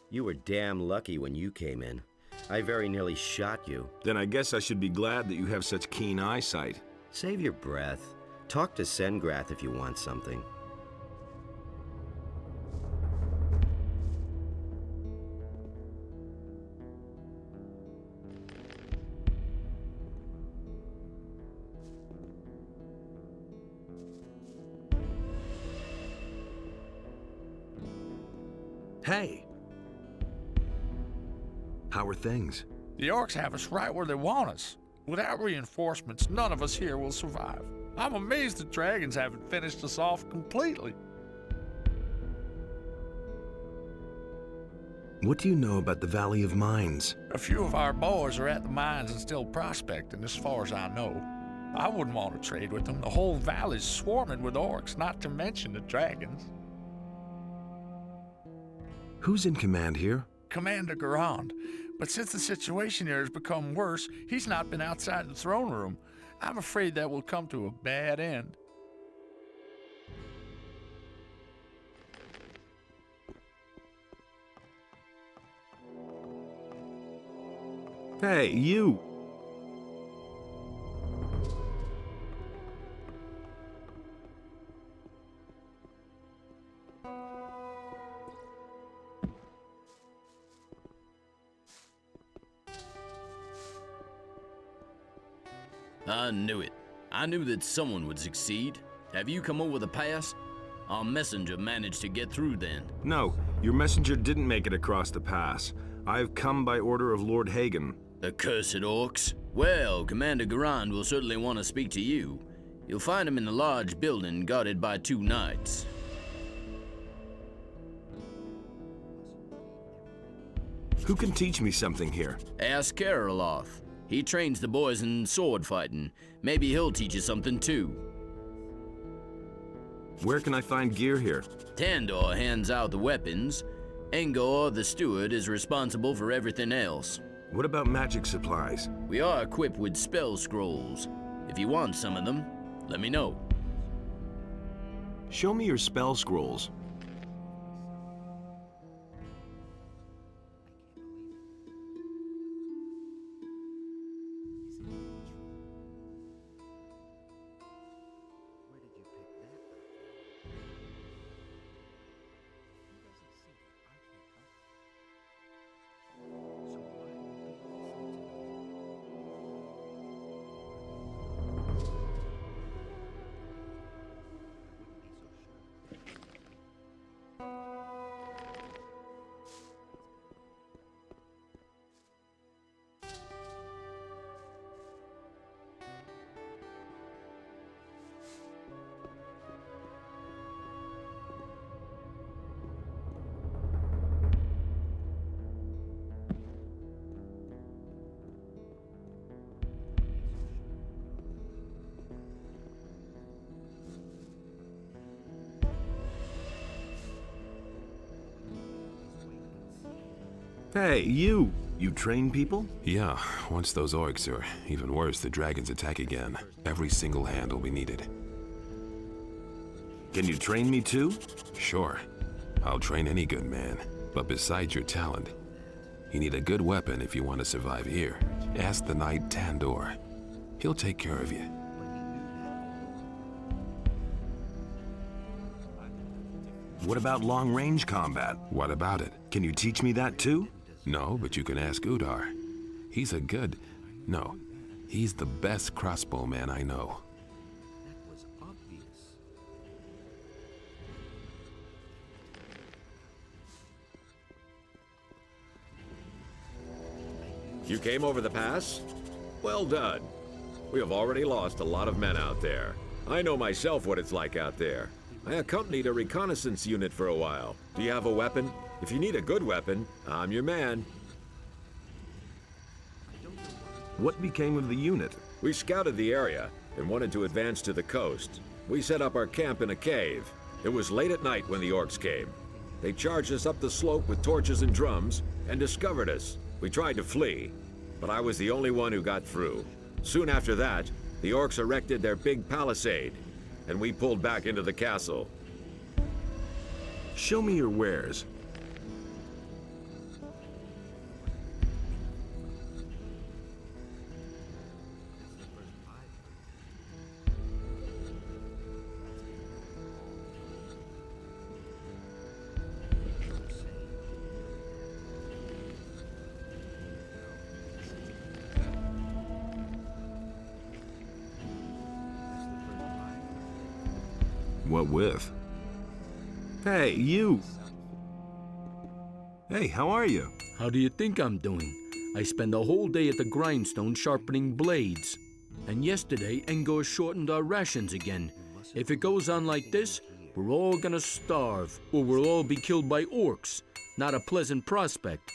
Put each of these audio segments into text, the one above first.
You were damn lucky when you came in. I very nearly shot you. Then I guess I should be glad that you have such keen eyesight. Save your breath. Talk to Sengrath if you want something. Hey! How are things? The orcs have us right where they want us. Without reinforcements, none of us here will survive. I'm amazed the dragons haven't finished us off completely. What do you know about the Valley of Mines? A few of our boys are at the mines and still prospecting, as far as I know. I wouldn't want to trade with them. The whole valley's swarming with orcs, not to mention the dragons. Who's in command here? Commander Garand. But since the situation here has become worse, he's not been outside the throne room. I'm afraid that will come to a bad end. Hey, you! I knew it. I knew that someone would succeed. Have you come over the pass? Our messenger managed to get through then. No, your messenger didn't make it across the pass. I have come by order of Lord Hagen. The cursed orcs. Well, Commander Garand will certainly want to speak to you. You'll find him in the large building guarded by 2 knights. Who can teach me something here? Ask Karoloth. He trains the boys in sword fighting. Maybe he'll teach you something too. Where can I find gear here? Tandor hands out the weapons. Engor, the steward, is responsible for everything else. What about magic supplies? We are equipped with spell scrolls. If you want some of them, let me know. Show me your spell scrolls. Hey, you! You train people? Yeah, once those orcs, or even worse, the dragons attack again, every single hand will be needed. Can you train me too? Sure, I'll train any good man, but besides your talent, you need a good weapon if you want to survive here. Ask the knight Tandor. He'll take care of you. What about long-range combat? What about it? Can you teach me that too? No, but you can ask Udar. He's the best crossbowman I know. You came over the pass? Well done. We have already lost a lot of men out there. I know myself what it's like out there. I accompanied a reconnaissance unit for a while. Do you have a weapon? If you need a good weapon, I'm your man. What became of the unit? We scouted the area and wanted to advance to the coast. We set up our camp in a cave. It was late at night when the orcs came. They charged us up the slope with torches and drums and discovered us. We tried to flee, but I was the only one who got through. Soon after that, the orcs erected their big palisade, and we pulled back into the castle. Show me your wares. What with? Hey, you! Hey, how are you? How do you think I'm doing? I spend the whole day at the grindstone sharpening blades. And yesterday, Engor shortened our rations again. If it goes on like this, we're all gonna starve, or we'll all be killed by orcs. Not a pleasant prospect.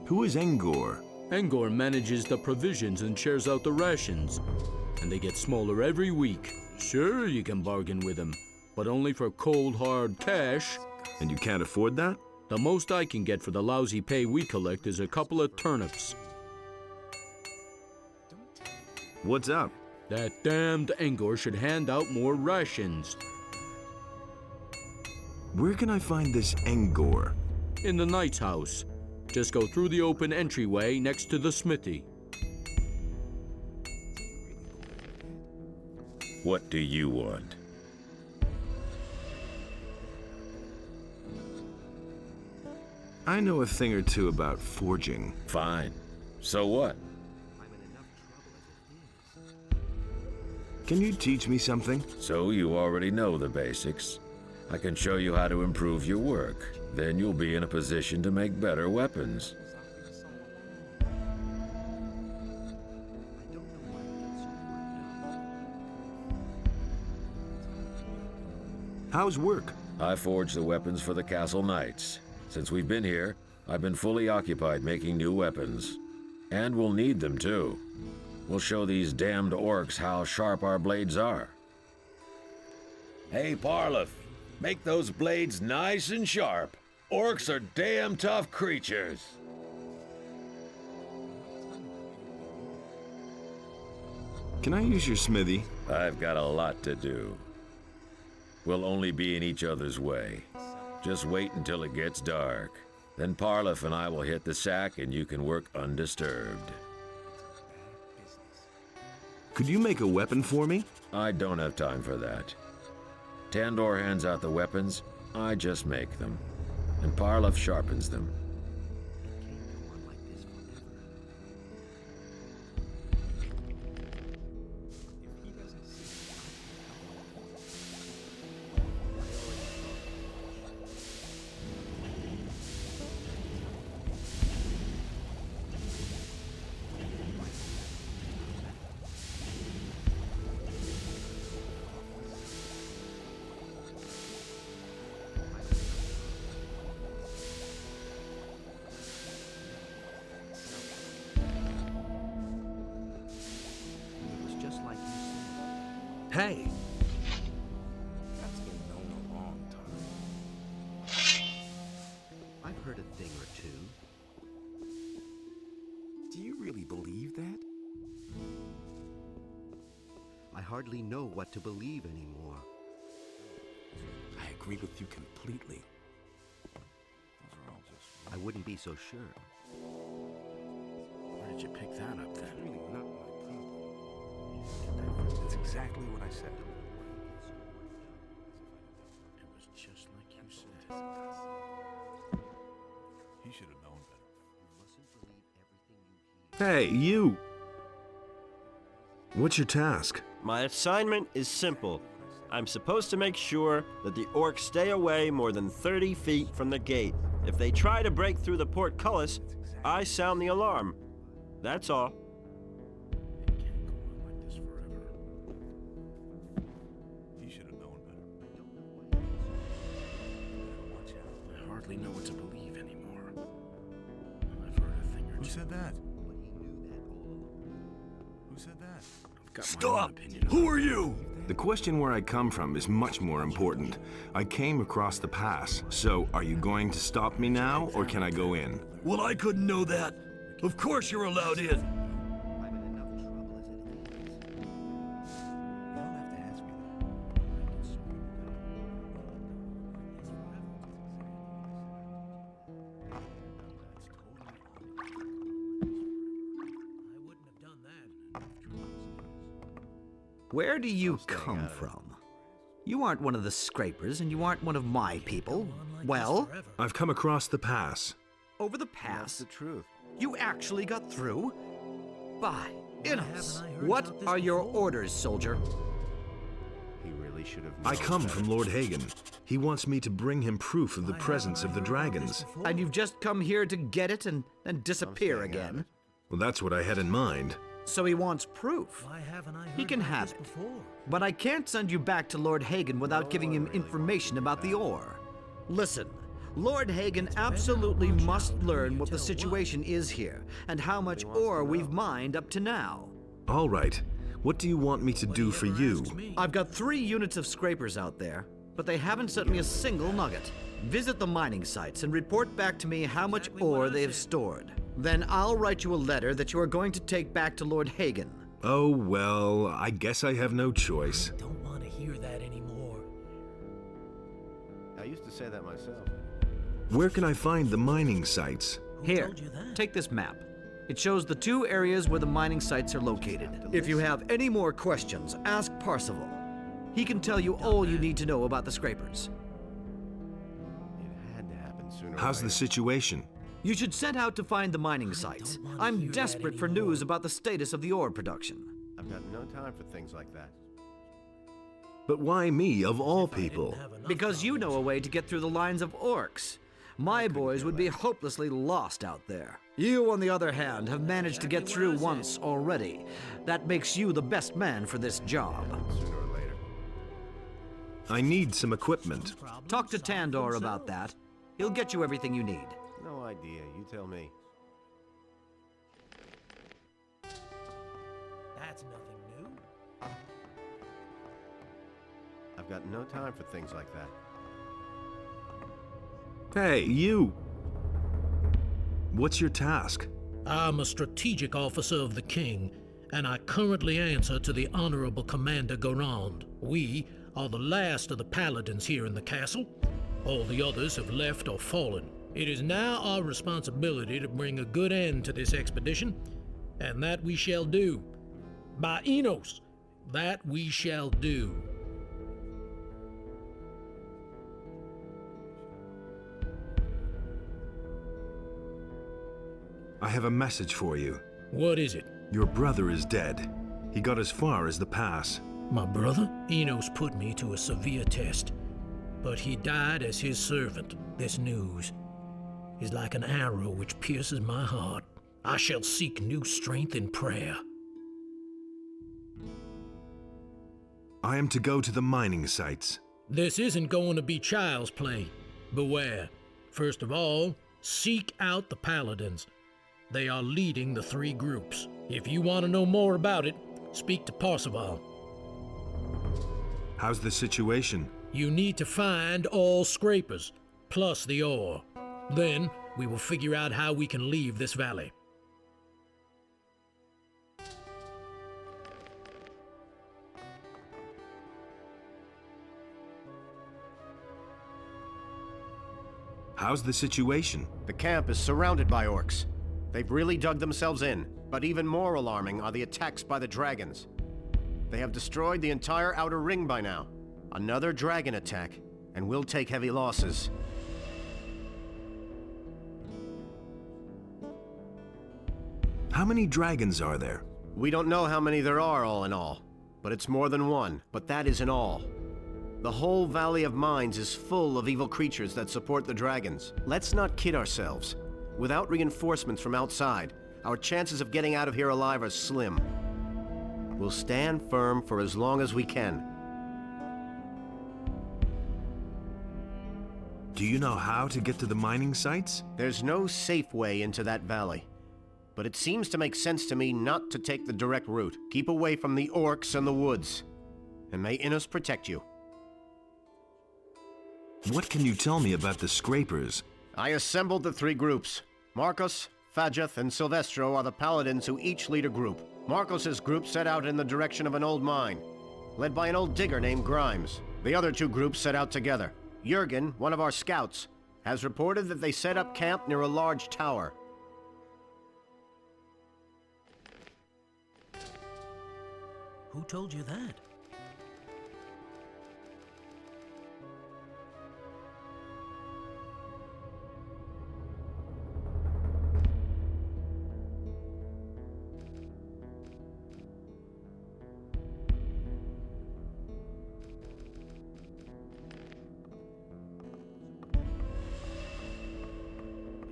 Who is Engor? Engor manages the provisions and shares out the rations. And they get smaller every week. Sure, you can bargain with him, but only for cold, hard cash. And you can't afford that? The most I can get for the lousy pay we collect is a couple of turnips. What's up? That damned Engor should hand out more rations. Where can I find this Engor? In the knight's house. Just go through the open entryway next to the smithy. What do you want? I know a thing or two about forging. Fine. So what? Can you teach me something? So you already know the basics. I can show you how to improve your work. Then you'll be in a position to make better weapons. How's work? I forge the weapons for the castle knights. Since we've been here, I've been fully occupied making new weapons. And we'll need them too. We'll show these damned orcs how sharp our blades are. Hey, Parlif, make those blades nice and sharp. Orcs are damn tough creatures. Can I use your smithy? I've got a lot to do. We'll only be in each other's way. Just wait until it gets dark. Then Parlif and I will hit the sack and you can work undisturbed. Could you make a weapon for me? I don't have time for that. Tandor hands out the weapons, I just make them. And Parlif sharpens them. Hey! That's been known a long time. really know what to believe anymore. I agree with you completely. I wouldn't be so sure. Where did you pick that up then? Really not my problem. That's exactly what I said. It was just like you said. He should have known better. You mustn't believe everything you hear. Hey, you! What's your task? My assignment is simple. I'm supposed to make sure that the orcs stay away more than 30 feet from the gate. If they try to break through the portcullis, I sound the alarm. That's all. It can't go on like this forever. He should have known better. Watch out. I hardly know what to believe anymore. I've heard a thing or two. Who said that? Who said that? I've got my own opinion. Who are you? The question where I come from is much more important. I came across the pass, so are you going to stop me now, or can I go in? Well, I couldn't know that. Of course you're allowed in. I'm in enough trouble as it is. You don't have to ask me Where do you come from? You aren't one of the scrapers, and you aren't one of my people. Well, I've come across the pass. over the pass, you actually got through? By Innos, what are your orders, soldier? He really should have I known come better. from Lord Hagen. He wants me to bring him proof of the presence of the dragons. And you've just come here to get it and then disappear staying out of again? it. Well, that's what I had in mind. So he wants proof. He can have it. But I can't send you back to Lord Hagen without giving him information about the ore. Listen, Lord Hagen absolutely must learn what the situation is here and how much ore we've mined up to now. All right. What do you want me to do for you? I've got 3 units of scrapers out there, but they haven't sent me a single nugget. Visit the mining sites and report back to me how much ore they have stored. Then I'll write you a letter that you are going to take back to Lord Hagen. Oh, well, I guess I have no choice. Don't want to hear that anymore. I used to say that myself. Where can I find the mining sites? Here, told you that? take this map. It shows the 2 areas where the mining sites are located. If you have any more questions, ask Parsifal. He can tell you all you need to know about the scrapers. It had to happen sooner or How's the later. situation? You should set out to find the mining sites. wanna I'm hear that desperate for anymore. news about the status of the ore production. I've got no time for things like that. But why me, of all people? Because you know a way to get through the lines of orcs. My boys would be hopelessly lost out there. You, on the other hand, have managed to get through once already. That makes you the best man for this job. Sooner or later. I need some equipment. Talk to Tandor about that. He'll get you everything you need. No idea. You tell me. That's nothing new. I've got no time for things like that. Hey, you! What's your task? I'm a strategic officer of the king, and I currently answer to the Honorable Commander Garand. We are the last of the paladins here in the castle. All the others have left or fallen. It is now our responsibility to bring a good end to this expedition, and that we shall do. By Enos, that we shall do. I have a message for you. What is it? Your brother is dead. He got as far as the pass. My brother? Enos put me to a severe test, but he died as his servant. This news is like an arrow which pierces my heart. I shall seek new strength in prayer. I am to go to the mining sites. This isn't going to be child's play. Beware. First of all, seek out the paladins. They are leading the 3 groups. If you want to know more about it, speak to Parsifal. How's the situation? You need to find all scrapers, plus the ore. Then, we will figure out how we can leave this valley. How's the situation? The camp is surrounded by orcs. They've really dug themselves in, but even more alarming are the attacks by the dragons. They have destroyed the entire outer ring by now. Another dragon attack, and we'll take heavy losses. How many dragons are there? We don't know how many there are all in all, but it's more than one, but that isn't all. The whole Valley of Mines is full of evil creatures that support the dragons. Let's not kid ourselves. Without reinforcements from outside, our chances of getting out of here alive are slim. We'll stand firm for as long as we can. Do you know how to get to the mining sites? There's no safe way into that valley. But it seems to make sense to me not to take the direct route. Keep away from the orcs and the woods. And may Innos protect you. What can you tell me about the Scrapers? I assembled the three groups. Marcos, Fajeth, and Silvestro are the paladins who each lead a group. Marcos's group set out in the direction of an old mine, led by an old digger named Grimes. The other two groups set out together. Jurgen, one of our scouts, has reported that they set up camp near a large tower. Who told you that?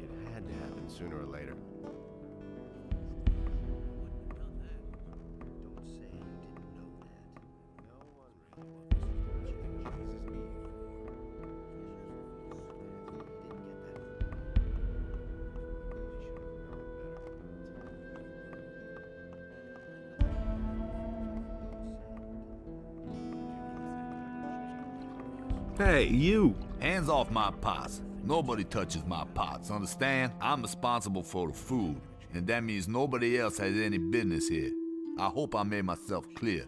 It had to happen sooner or later. Hey, you! Hands off my pots. Nobody touches my pots, understand? I'm responsible for the food, and that means nobody else has any business here. I hope I made myself clear.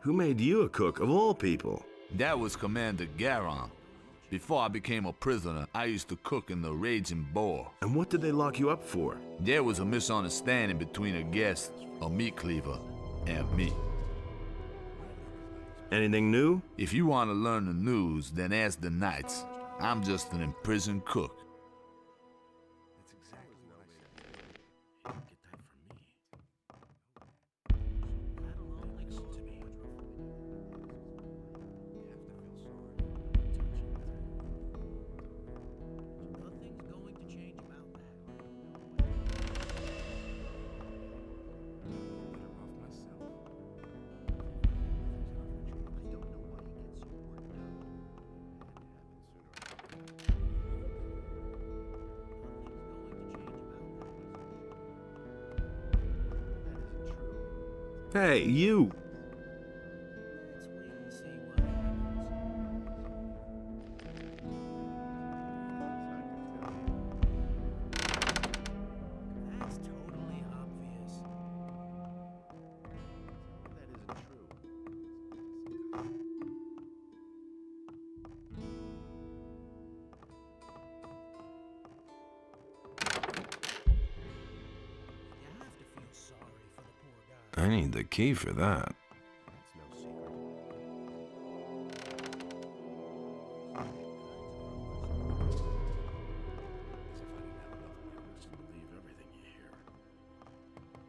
Who made you a cook of all people? That was Commander Garon. Before I became a prisoner, I used to cook in the Raging Boar. And what did they lock you up for? There was a misunderstanding between a guest, a meat cleaver, and me. Anything new? If you want to learn the news, then ask the knights. I'm just an imprisoned cook. Hey, you! Let's wait and see what happens. That's totally obvious. That isn't true. You have to feel sorry for the poor guy. I need the key for that. That's no secret. As if I didn't have enough witness to believe everything you hear.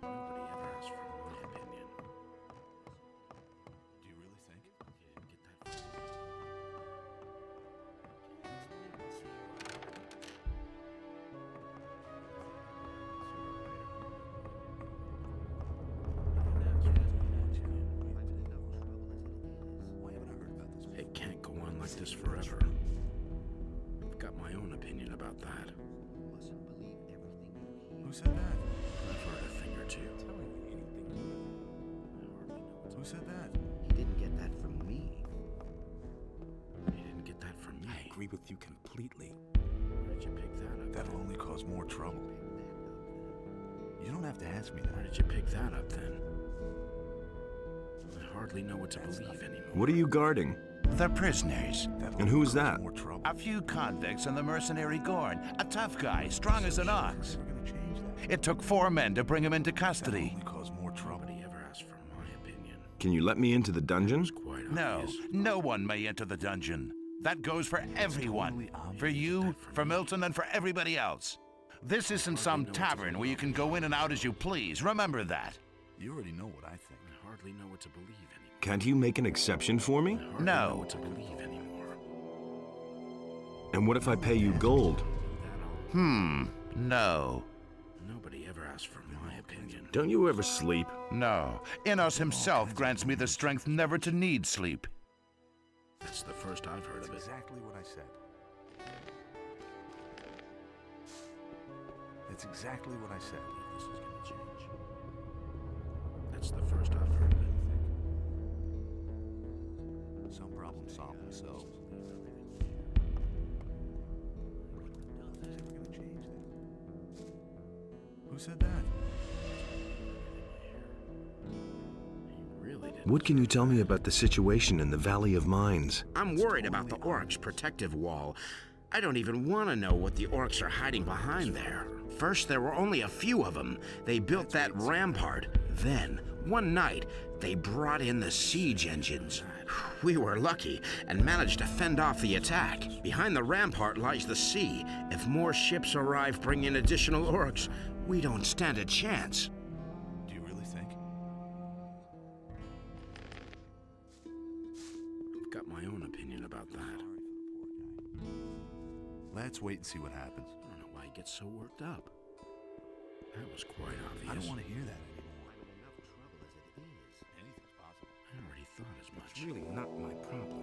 Nobody ever asks for my opinion. Do you really think? You didn't get that from me. Let's wait and see what happens. It can't go on like this forever. I've got my own opinion about that. Who said that? I've heard a thing or two. Who said that? He didn't get that from me. He didn't get that from me. I agree with you completely. Where did you pick that up? That'll only cause more trouble. You don't have to ask me Where that. did you pick that up then? I hardly know what to believe anymore. What are you guarding? The prisoners. And who's that? A few convicts in the mercenary guard. A tough guy, strong as an ox. It took 4 men to him into custody. Can you let me into the dungeon? No, no one may enter the dungeon. That goes for everyone. For you, for Milton, and for everybody else. This isn't some tavern where you can go in and out as you please. Remember that. You already know what I think. I hardly know what to believe anymore. Can't you make an exception for me? No. What to believe anymore. And what if I pay you gold? No. Nobody ever asked for my opinion. Don't you ever sleep? No. Innos himself grants me the strength never to need sleep. That's the first I've heard of it. Exactly what I said. That's exactly what I said. This is gonna change. That's the first I've heard of it. Some problems solve themselves. Who said that? What can you tell me about the situation in the Valley of Mines? I'm worried about the orcs' protective wall. I don't even want to know what the orcs are hiding behind there. First, there were only a few of them. They built that rampart. Then, one night, they brought in the siege engines. We were lucky and managed to fend off the attack. Behind the rampart lies the sea. If more ships arrive bringing in additional orcs, we don't stand a chance. Do you really think? I've got my own opinion about that. Let's wait and see what happens. I don't know why he gets so worked up. That was quite obvious. I don't want to hear that anymore. Anything's possible. I already thought as much. It's really not my problem.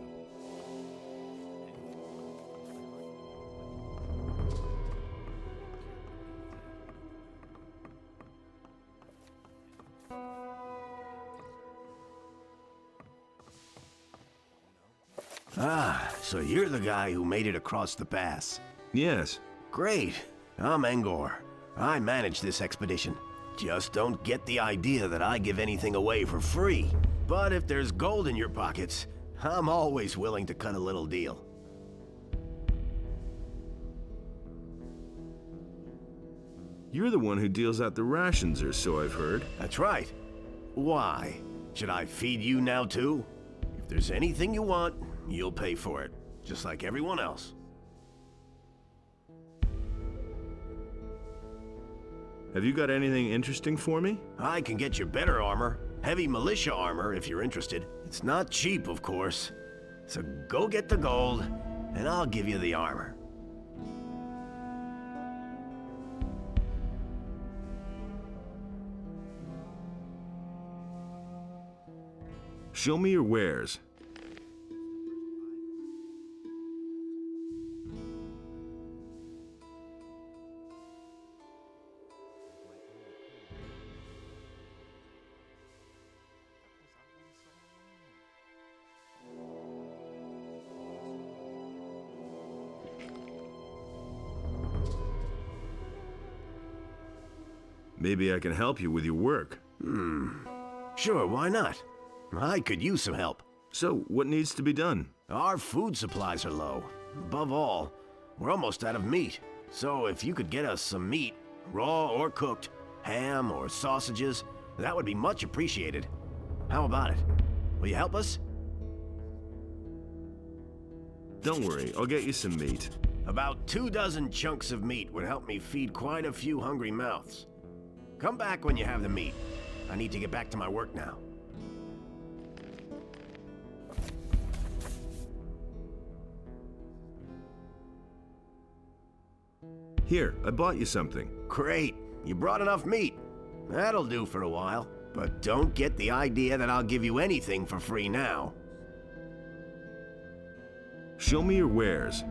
Ah, so you're the guy who made it across the pass. Yes. Great. I'm Angor. I manage this expedition. Just don't get the idea that I give anything away for free. But if there's gold in your pockets, I'm always willing to cut a little deal. You're the one who deals out the rations, or so I've heard. That's right. Why? Should I feed you now too? If there's anything you want, you'll pay for it, just like everyone else. Have you got anything interesting for me? I can get you better armor. Heavy militia armor, if you're interested. It's not cheap, of course. So go get the gold, and I'll give you the armor. Show me your wares. Maybe I can help you with your work. Sure, why not? I could use some help. So, what needs to be done? Our food supplies are low. Above all, we're almost out of meat. So if you could get us some meat, raw or cooked, ham or sausages, that would be much appreciated. How about it? Will you help us? Don't worry, I'll get you some meat. About 24 chunks of meat would help me feed quite a few hungry mouths. Come back when you have the meat. I need to get back to my work now. Here, I bought you something. Great. You brought enough meat. That'll do for a while. But don't get the idea that I'll give you anything for free now. Show me your wares.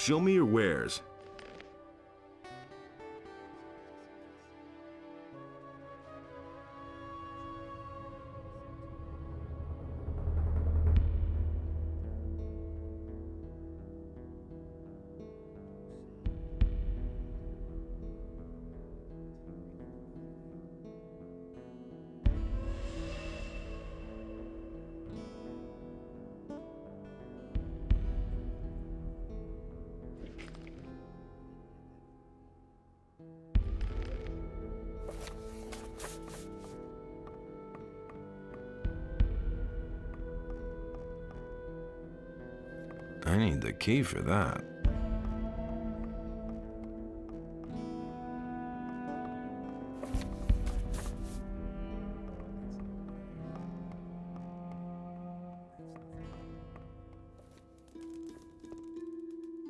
Show me your wares. I need the key for that.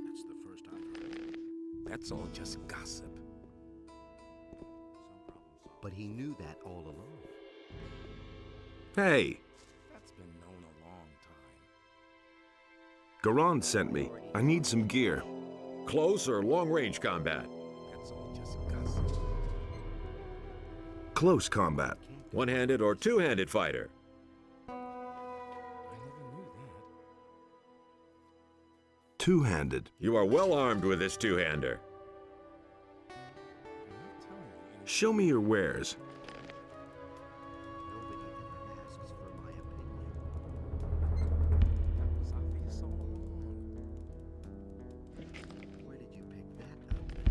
That's the first I've heard. That's all just gossip. But he knew that all along. Hey! That's been known a long time. Garand sent me. I need some gear. Close or long-range combat? That's all just gossip. Close combat. One-handed or two-handed fighter? I never knew that. Two-handed. You are well armed with this two-hander. I'm not telling you anything. Show me your wares. Nobody ever asks for my opinion. That was obvious all along. Where did you pick that up?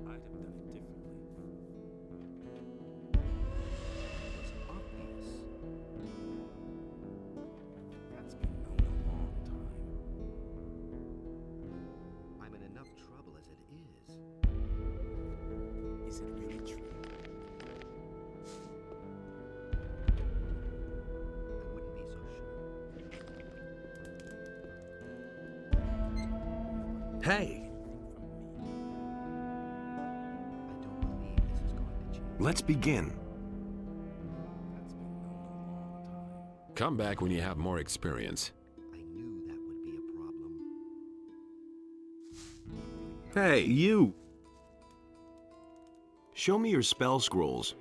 I'd have done it differently. It was obvious. That's been known a long time. I'm in enough trouble as it is. Is it really true? I wouldn't be so sure. Hey! I don't believe this is going to change. Let's begin. That's been known a long time. Come back when you have more experience. I knew that would be a problem. Hey, you! Show me your spell scrolls.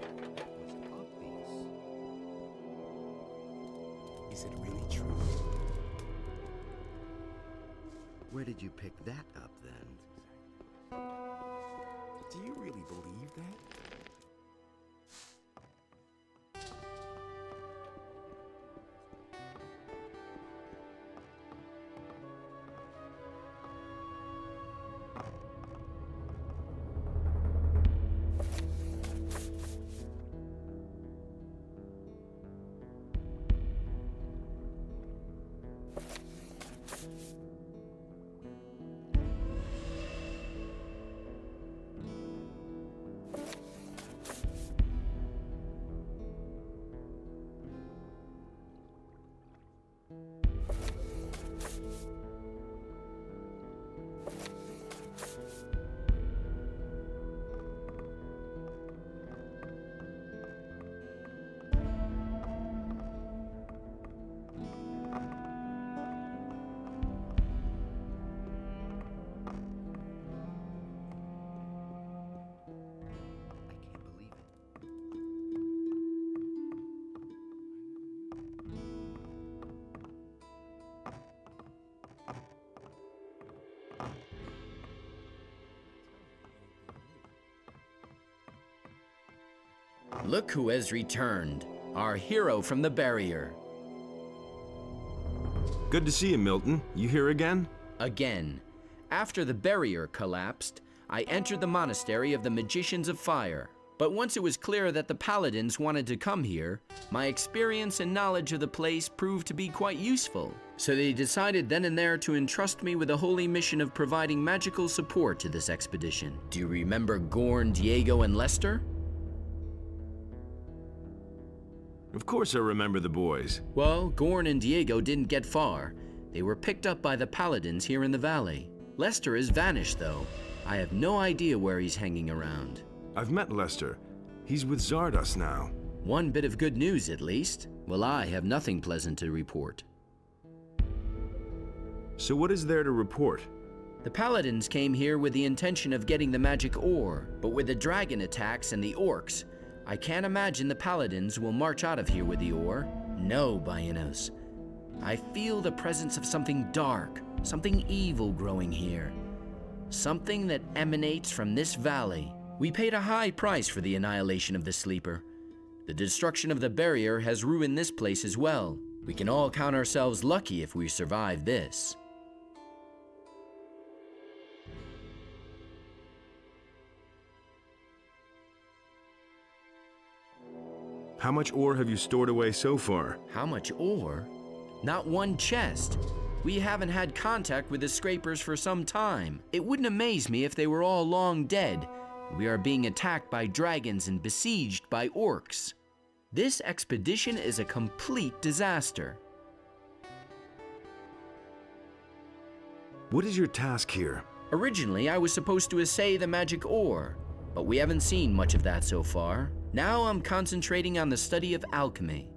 That was obvious. Is it really true? Where did you pick that up then? Do you really believe that? I can't believe it. Look who has returned, our hero from the barrier. Good to see you, Milton. You here again? Again, after the barrier collapsed, I entered the monastery of the Magicians of Fire. But once it was clear that the paladins wanted to come here, my experience and knowledge of the place proved to be quite useful. So they decided then and there to entrust me with the holy mission of providing magical support to this expedition. Do you remember Gorn, Diego, and Lester? Of course I remember the boys. Well, Gorn and Diego didn't get far. They were picked up by the paladins here in the valley. Lester has vanished, though. I have no idea where he's hanging around. I've met Lester. He's with Zardos now. One bit of good news, at least. Well, I have nothing pleasant to report. So what is there to report? The paladins came here with the intention of getting the magic ore, but with the dragon attacks and the orcs, I can't imagine the paladins will march out of here with the ore. No, Baianos. I feel the presence of something dark, something evil growing here. Something that emanates from this valley. We paid a high price for the annihilation of the Sleeper. The destruction of the barrier has ruined this place as well. We can all count ourselves lucky if we survive this. How much ore have you stored away so far? How much ore? Not one chest. We haven't had contact with the scrapers for some time. It wouldn't amaze me if they were all long dead. We are being attacked by dragons and besieged by orcs. This expedition is a complete disaster. What is your task here? Originally, I was supposed to assay the magic ore, but we haven't seen much of that so far. Now I'm concentrating on the study of alchemy.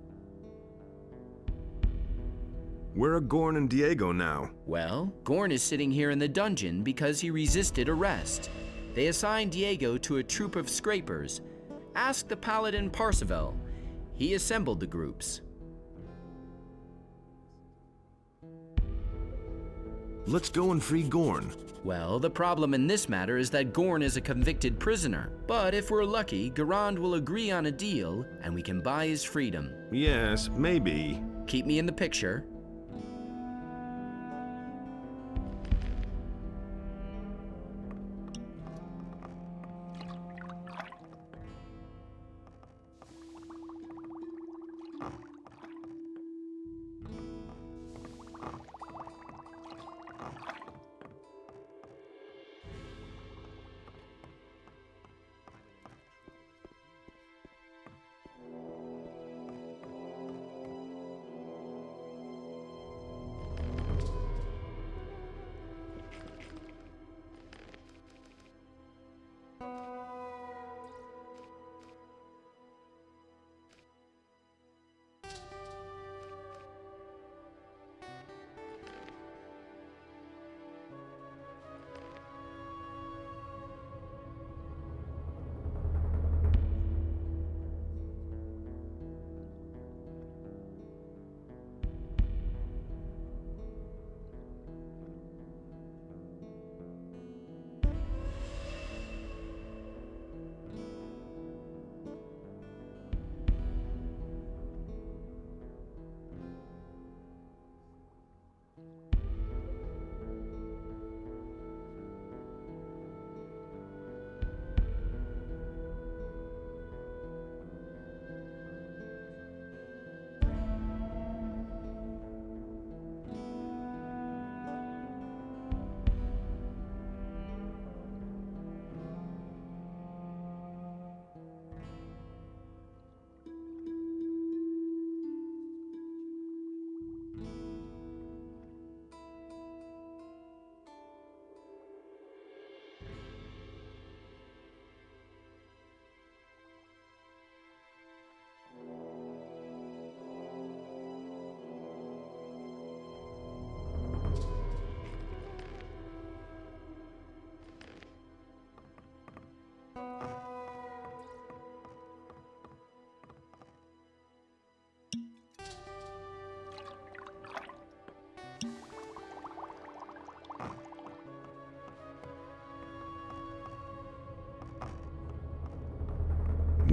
Where are Gorn and Diego now? Well, Gorn is sitting here in the dungeon because he resisted arrest. They assigned Diego to a troop of scrapers. Ask the paladin Parseval. He assembled the groups. Let's go and free Gorn. Well, the problem in this matter is that Gorn is a convicted prisoner. But if we're lucky, Garand will agree on a deal and we can buy his freedom. Yes, maybe. Keep me in the picture.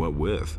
What with?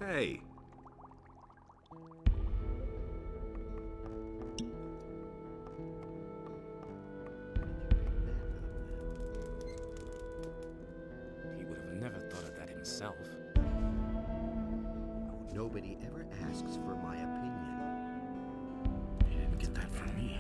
Hey. He would have never thought of that himself. Nobody ever asks for my opinion. He didn't get that from me.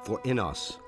For in us,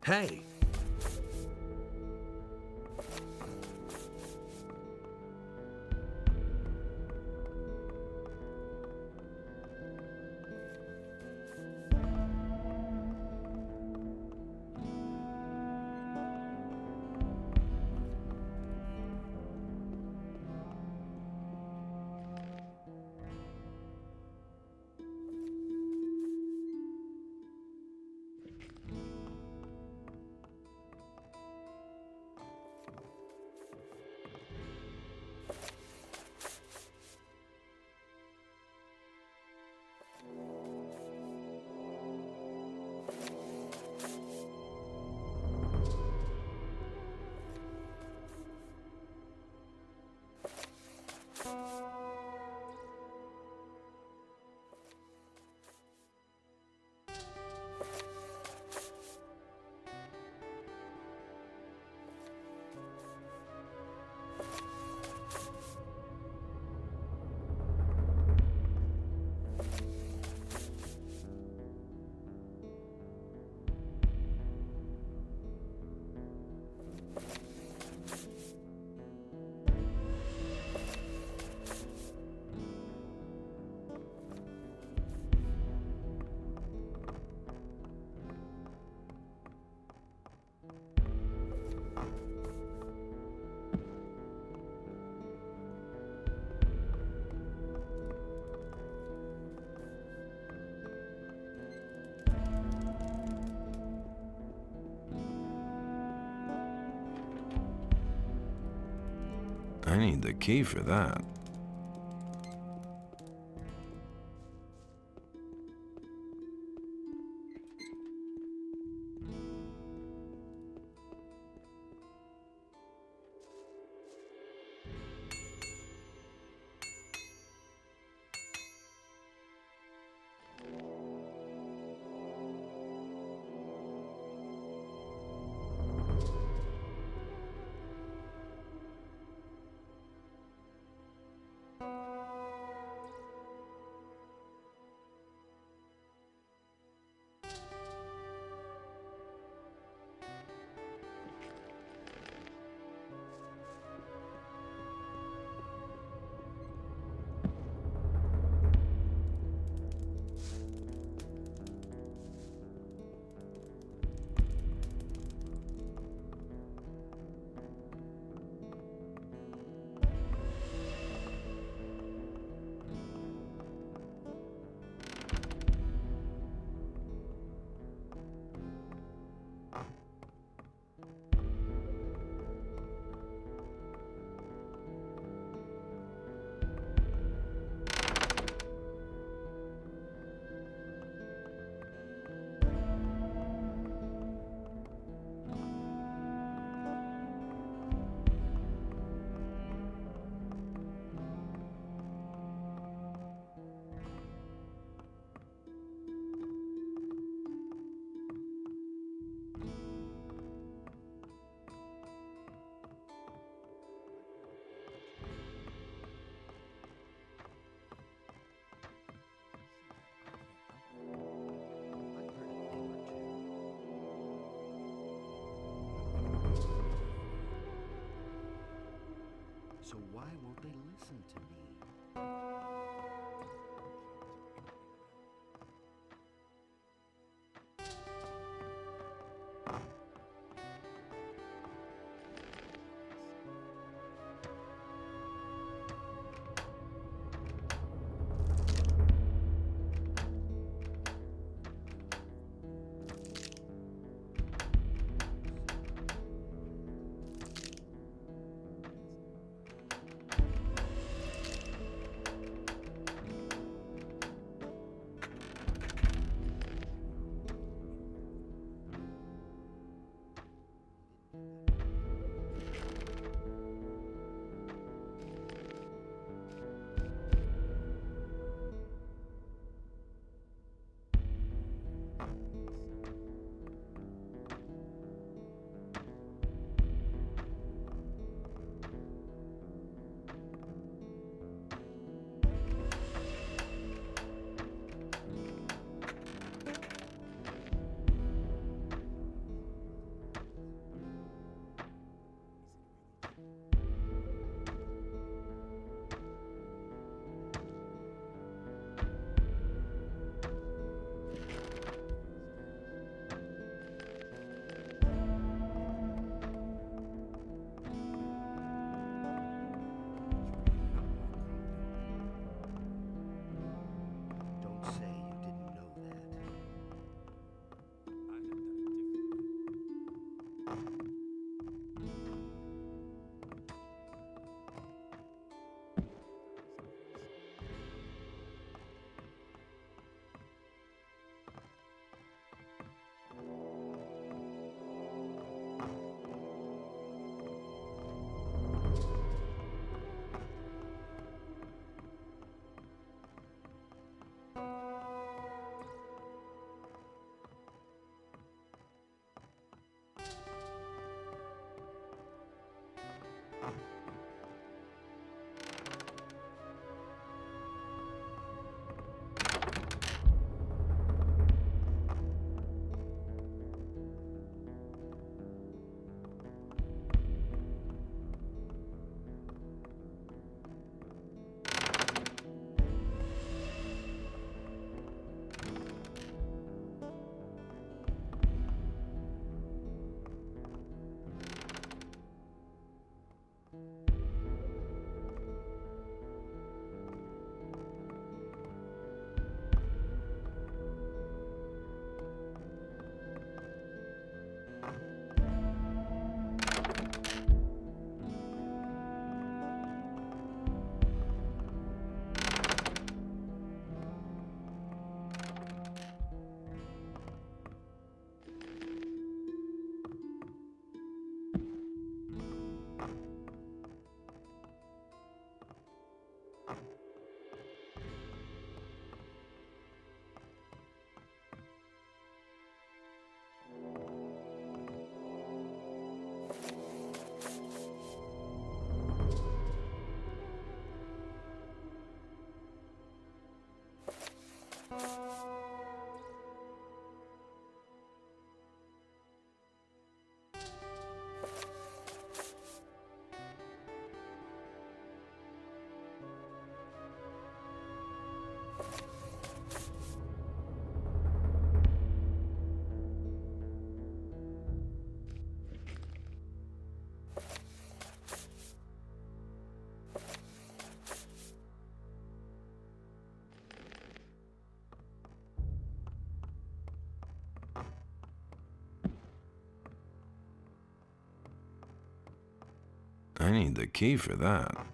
Hey! I need the key for that. So why won't they listen to me? Don't say you didn't know that. I need the key for that.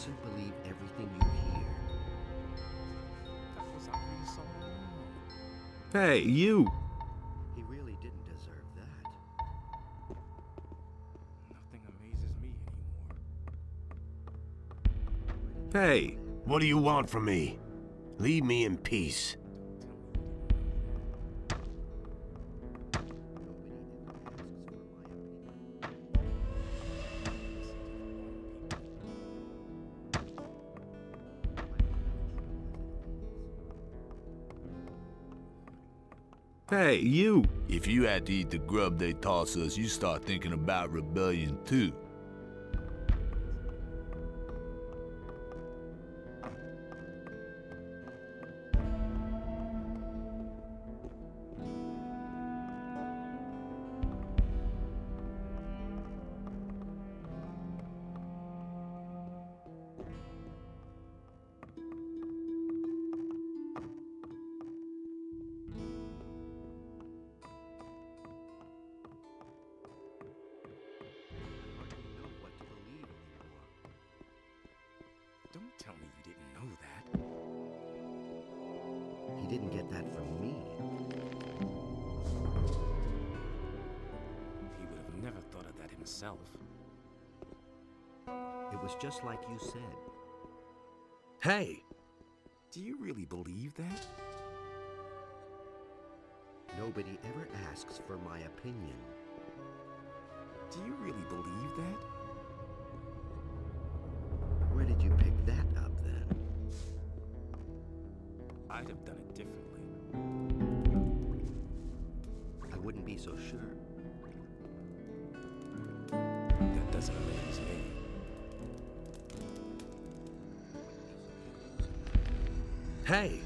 mustn't believe everything you hear. That was obvious all along. Hey, you! He really didn't deserve that. Nothing amazes me anymore. Hey! What do you want from me? Leave me in peace. Hey, you! If you had to eat the grub they toss us, you start thinking about rebellion too. Don't tell me you didn't know that. He didn't get that from me. He would have never thought of that himself. It was just like you said. Hey! Do you really believe that? Nobody ever asks for my opinion. Do you really believe that? Where did you pick that up then? I'd have done it differently. I wouldn't be so sure. That doesn't amaze me. Hey!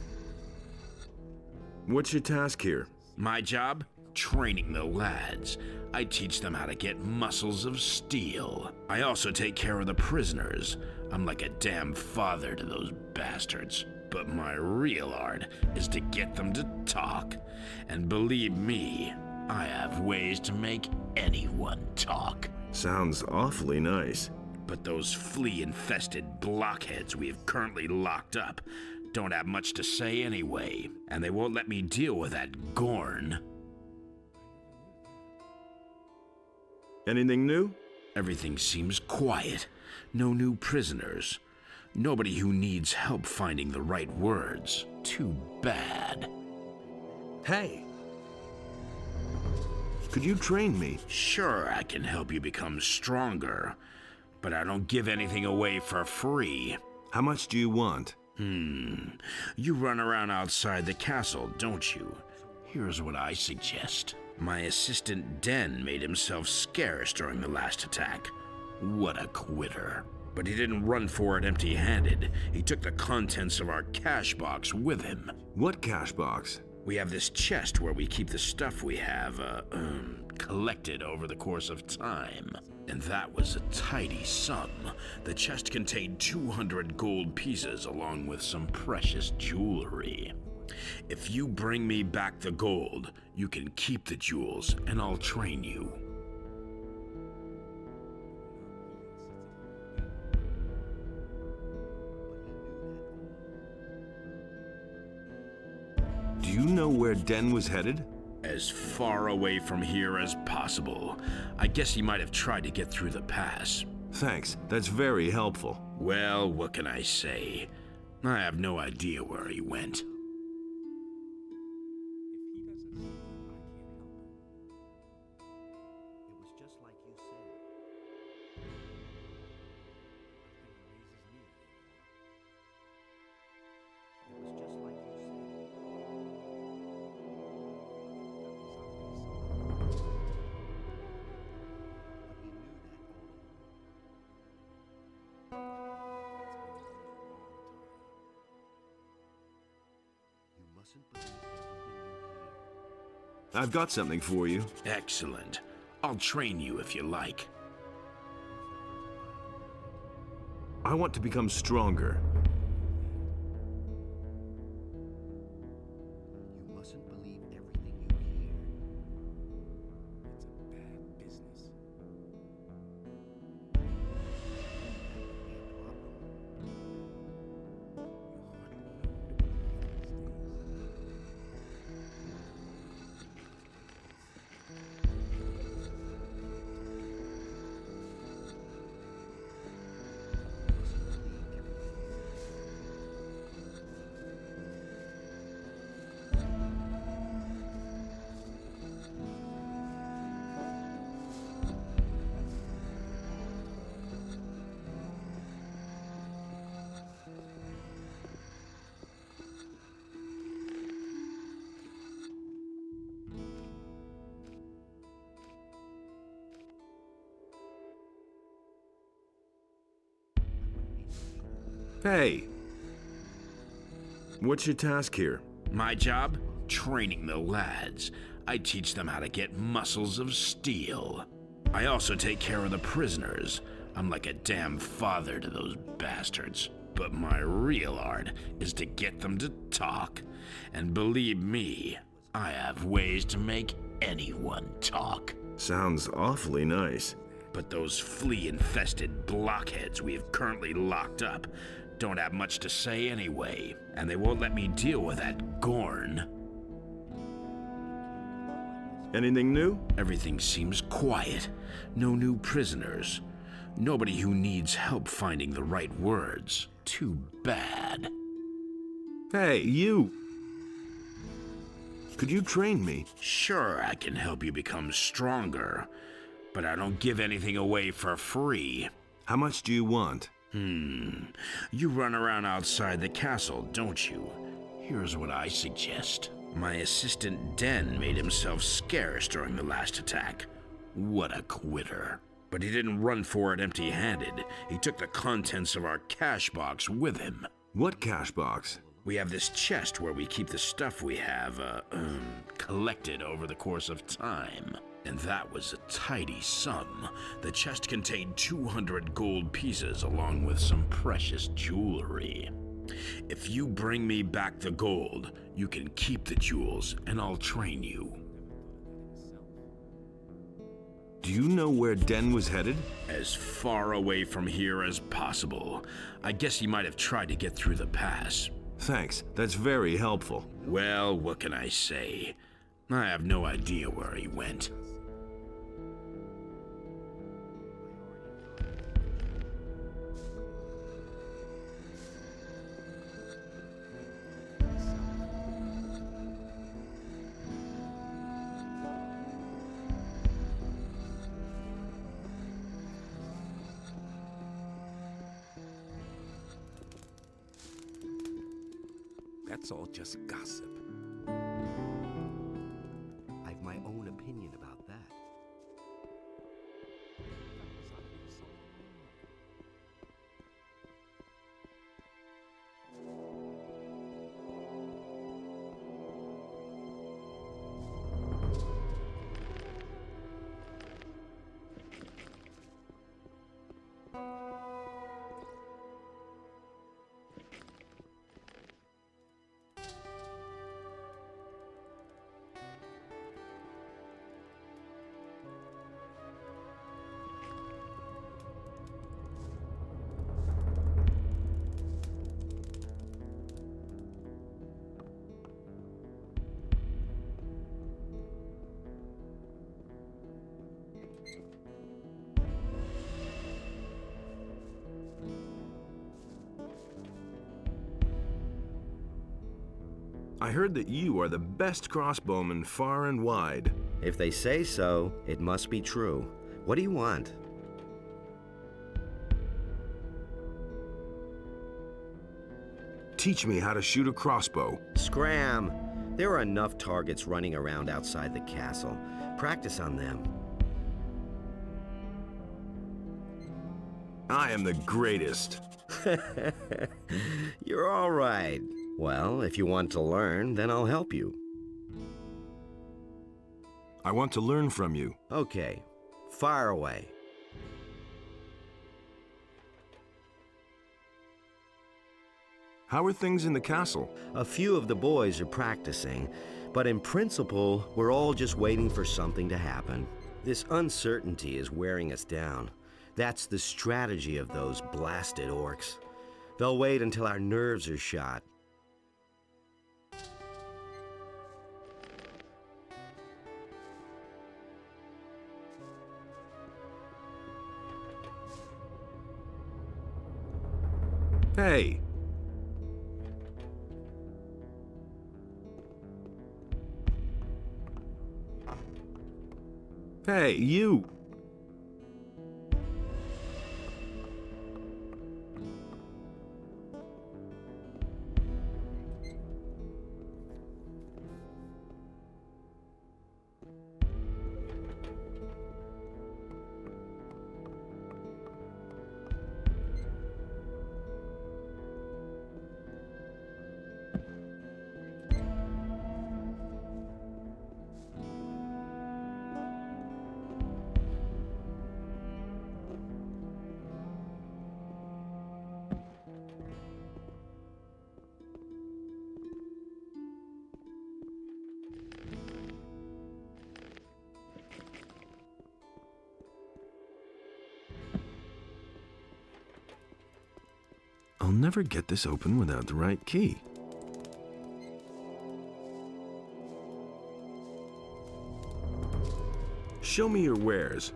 What's your task here? My job? Training the lads. I teach them how to get muscles of steel. I also take care of the prisoners. I'm like a damn father to those bastards. But my real art is to get them to talk. And believe me, I have ways to make anyone talk. Sounds awfully nice. But those flea-infested blockheads we have currently locked up don't have much to say anyway, and they won't let me deal with that Gorn. Anything new? Everything seems quiet. No new prisoners. Nobody who needs help finding the right words. Too bad. Hey! Could you train me? Sure, I can help you become stronger, but I don't give anything away for free. How much do you want? You run around outside the castle, don't you? Here's what I suggest. My assistant Den made himself scarce during the last attack. What a quitter. But he didn't run for it empty-handed. He took the contents of our cash box with him. What cash box? We have this chest where we keep the stuff we have, collected over the course of time. And that was a tidy sum. The chest contained 200 gold pieces along with some precious jewelry. If you bring me back the gold, you can keep the jewels and I'll train you. Do you know where Den was headed? As far away from here as possible. I guess he might have tried to get through the pass. Thanks, that's very helpful. Well, what can I say? I have no idea where he went. It was just like you said. It was just like you said. But he knew that all along. You mustn't believe everything you hear. I've got something for you. Excellent. I'll train you if you like. I want to become stronger. You mustn't believe everything you hear. It's a bad business. That would be a problem. Hey! What's your task here? My job? Training the lads. I teach them how to get muscles of steel. I also take care of the prisoners. I'm like a damn father to those bastards. But my real art is to get them to talk. And believe me, I have ways to make anyone talk. Sounds awfully nice. But those flea-infested blockheads we have currently locked up don't have much to say anyway, and they won't let me deal with that Gorn. Anything new? Everything seems quiet. No new prisoners. Nobody who needs help finding the right words. Too bad. Hey, you! Could you train me? Sure, I can help you become stronger, but I don't give anything away for free. How much do you want? You run around outside the castle, don't you? Here's what I suggest. My assistant Den made himself scarce during the last attack. What a quitter. But he didn't run for it empty-handed. He took the contents of our cash box with him. What cash box? We have this chest where we keep the stuff we have, collected over the course of time. And that was a tidy sum. The chest contained 200 gold pieces along with some precious jewelry. If you bring me back the gold, you can keep the jewels and I'll train you. Do you know where Den was headed? As far away from here as possible. I guess he might have tried to get through the pass. Thanks, that's very helpful. Well, what can I say? I have no idea where he went. That's all just gossip. I've my own opinion about that. I heard that you are the best crossbowman far and wide. If they say so, it must be true. What do you want? Teach me how to shoot a crossbow. Scram! There are enough targets running around outside the castle. Practice on them. I am the greatest. You're all right. Well, if you want to learn, then I'll help you. I want to learn from you. Okay, fire away. How are things in the castle? A few of the boys are practicing, but in principle, we're all just waiting for something to happen. This uncertainty is wearing us down. That's the strategy of those blasted orcs. They'll wait until our nerves are shot. Hey! Hey, you! I'll never get this open without the right key. Show me your wares.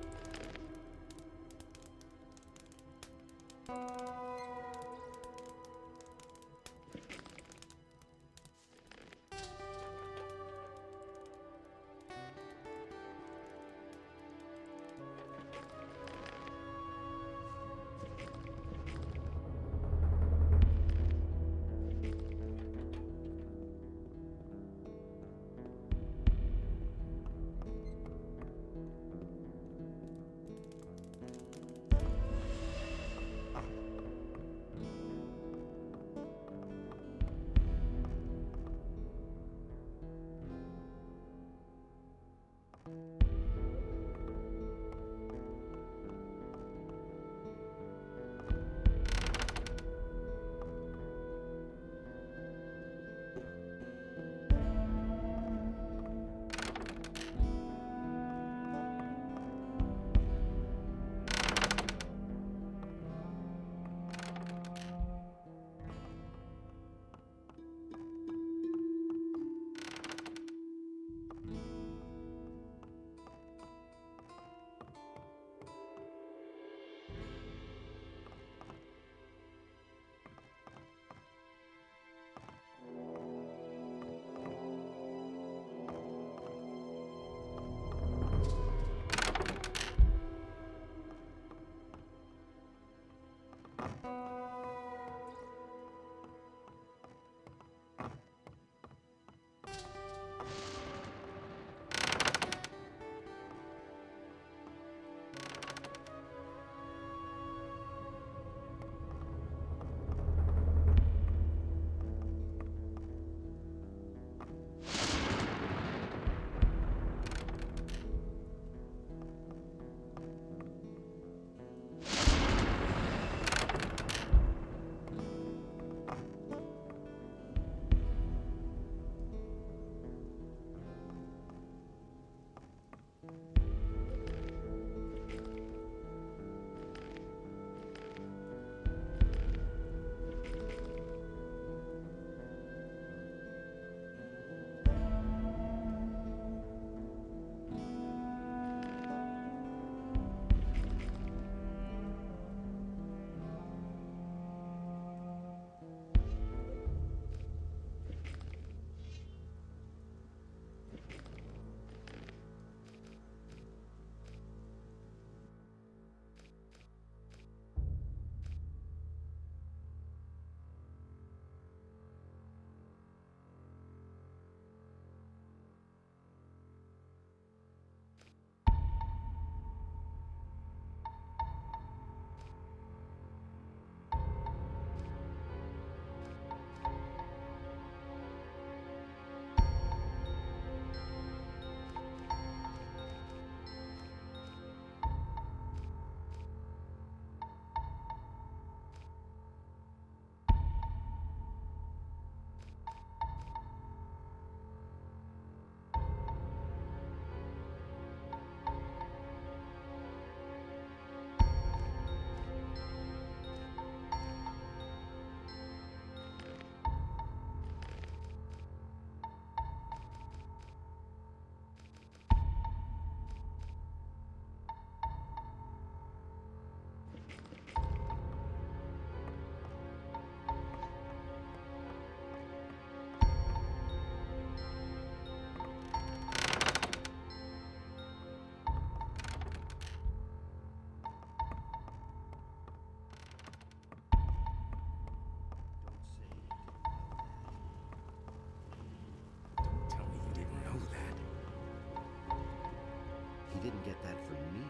didn't get that from me.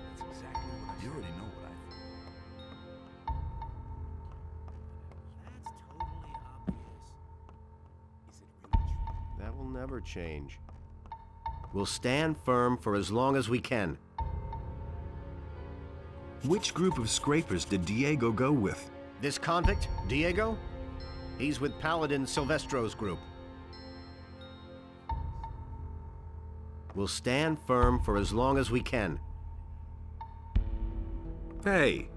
That's exactly what I You already know what I think. That's totally obvious. Is it really true? That will never change. We'll stand firm for as long as we can. Which group of scrapers did Diego go with? This convict, Diego? He's with Paladin Silvestro's group. We'll stand firm for as long as we can. Hey,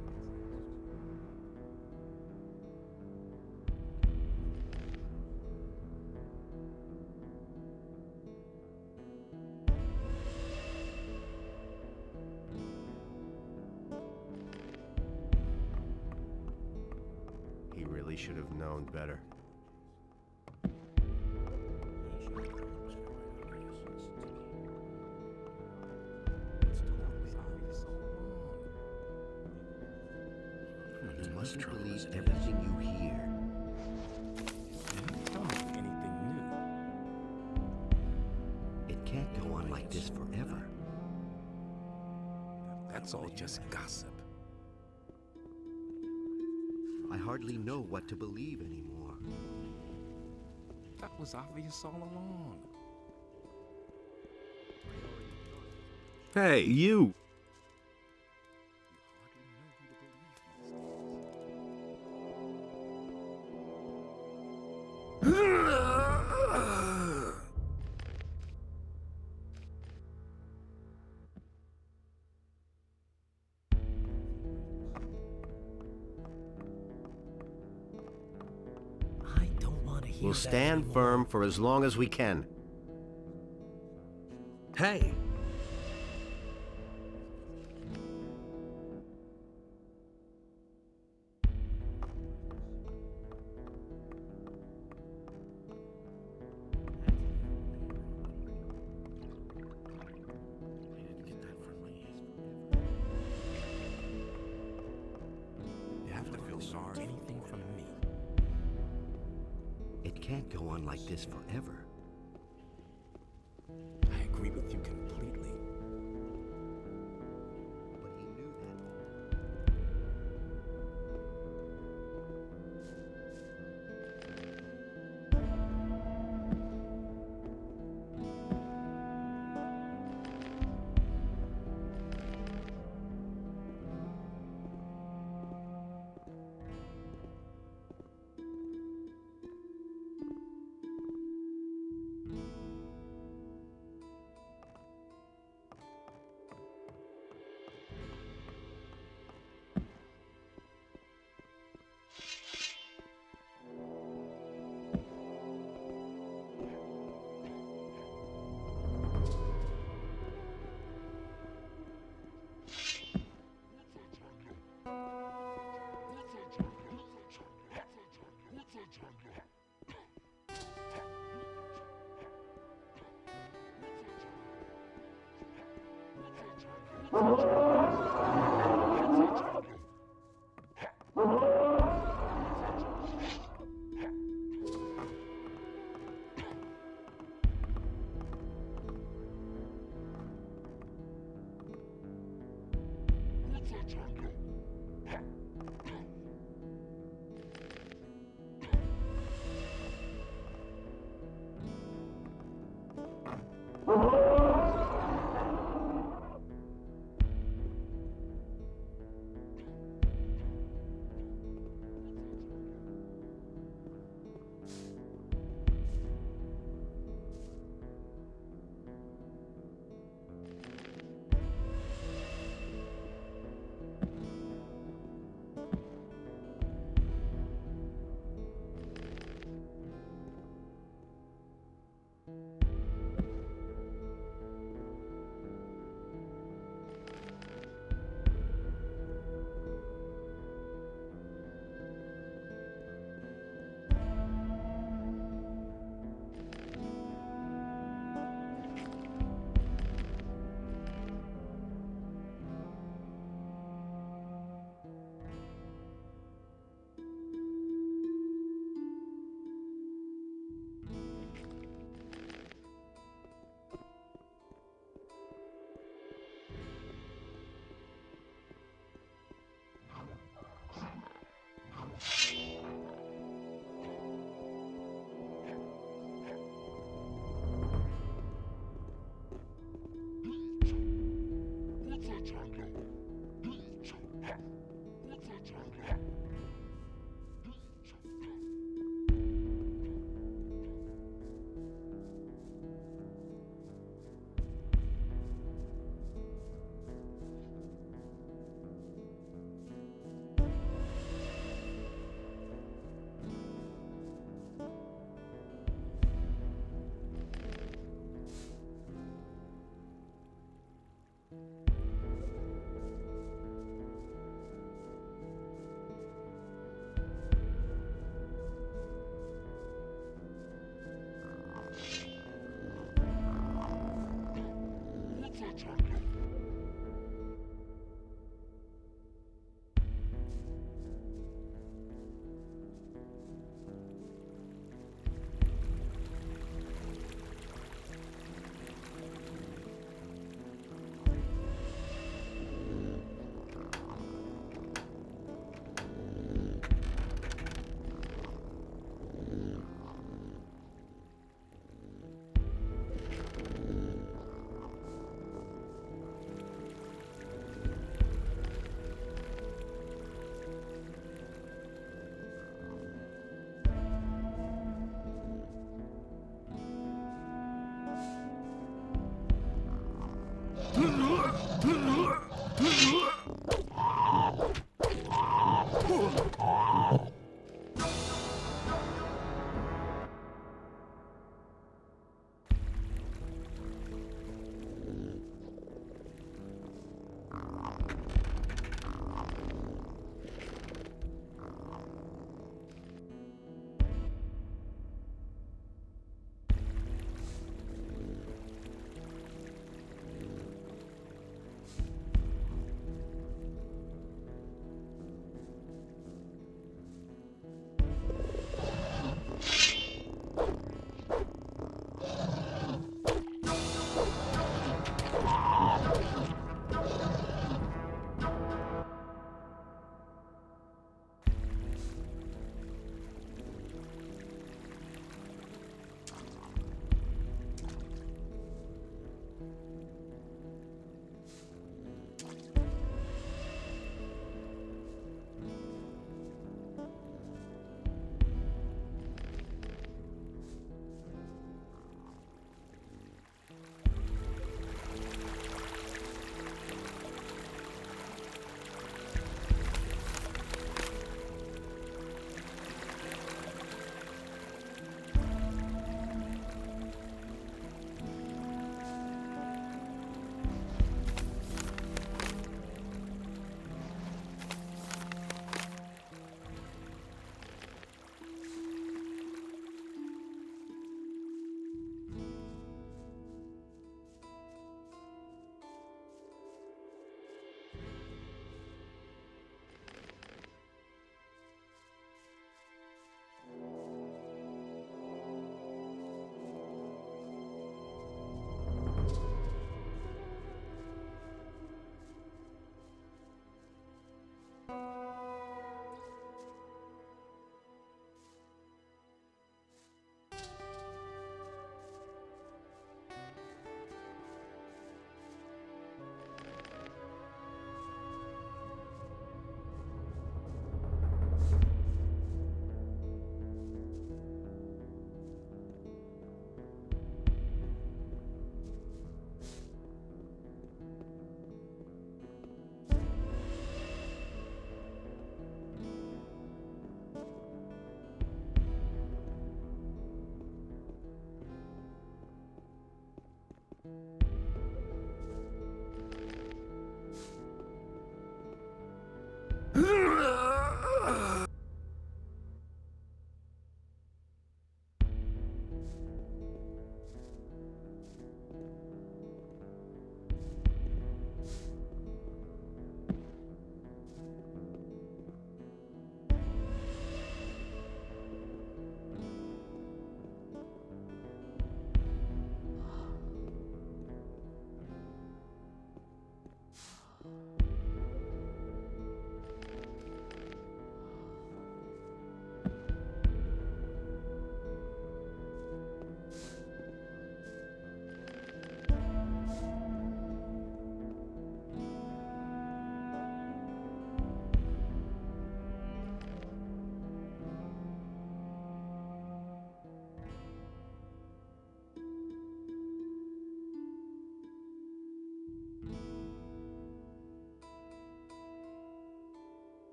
really should have known better. You mustn't believe everything you hear. Don't make anything new. It can't go on like this forever. That's all just gossip. I hardly know what to believe anymore. That was obvious all along. Hey, you! I don't want to hear We'll that stand anymore. firm for as long as we can. Hey, You have to feel sorry. Anything from me. It can't go on like this forever. I agree with you completely. But he knew that.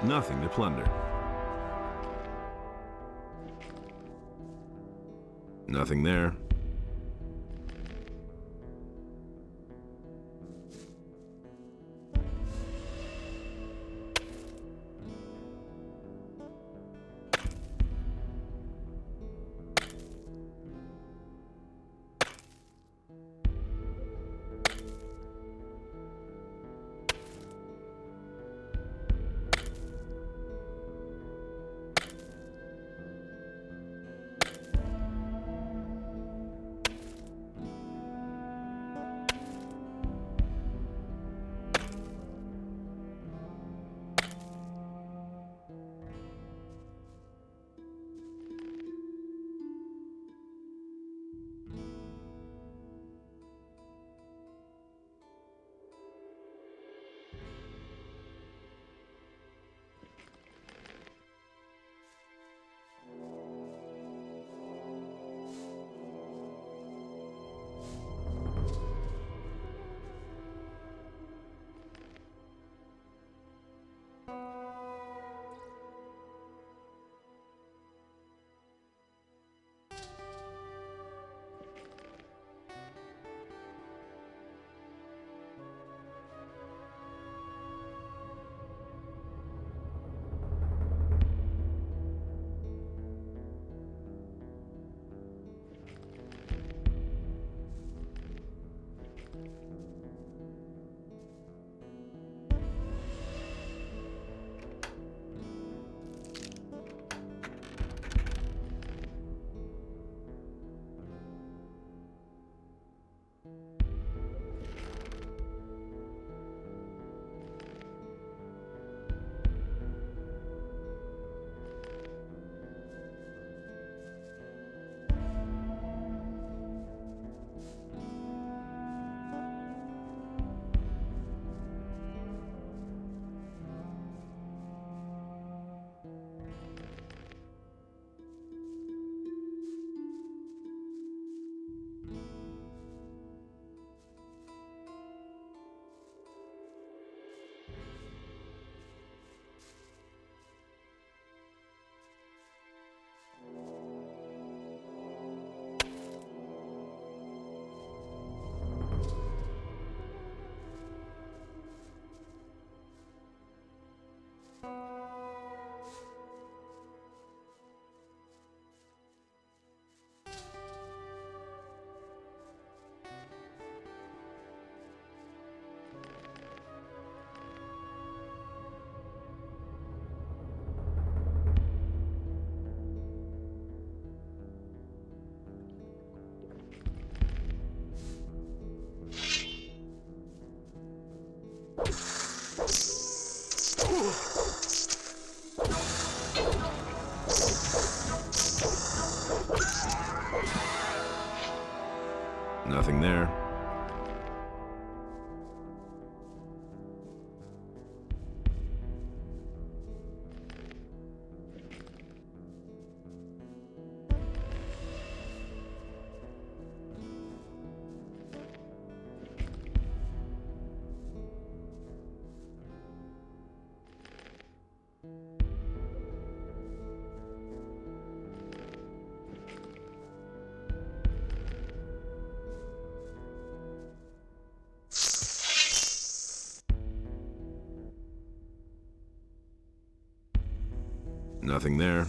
nothing to plunder. Nothing there. Nothing there. Nothing there.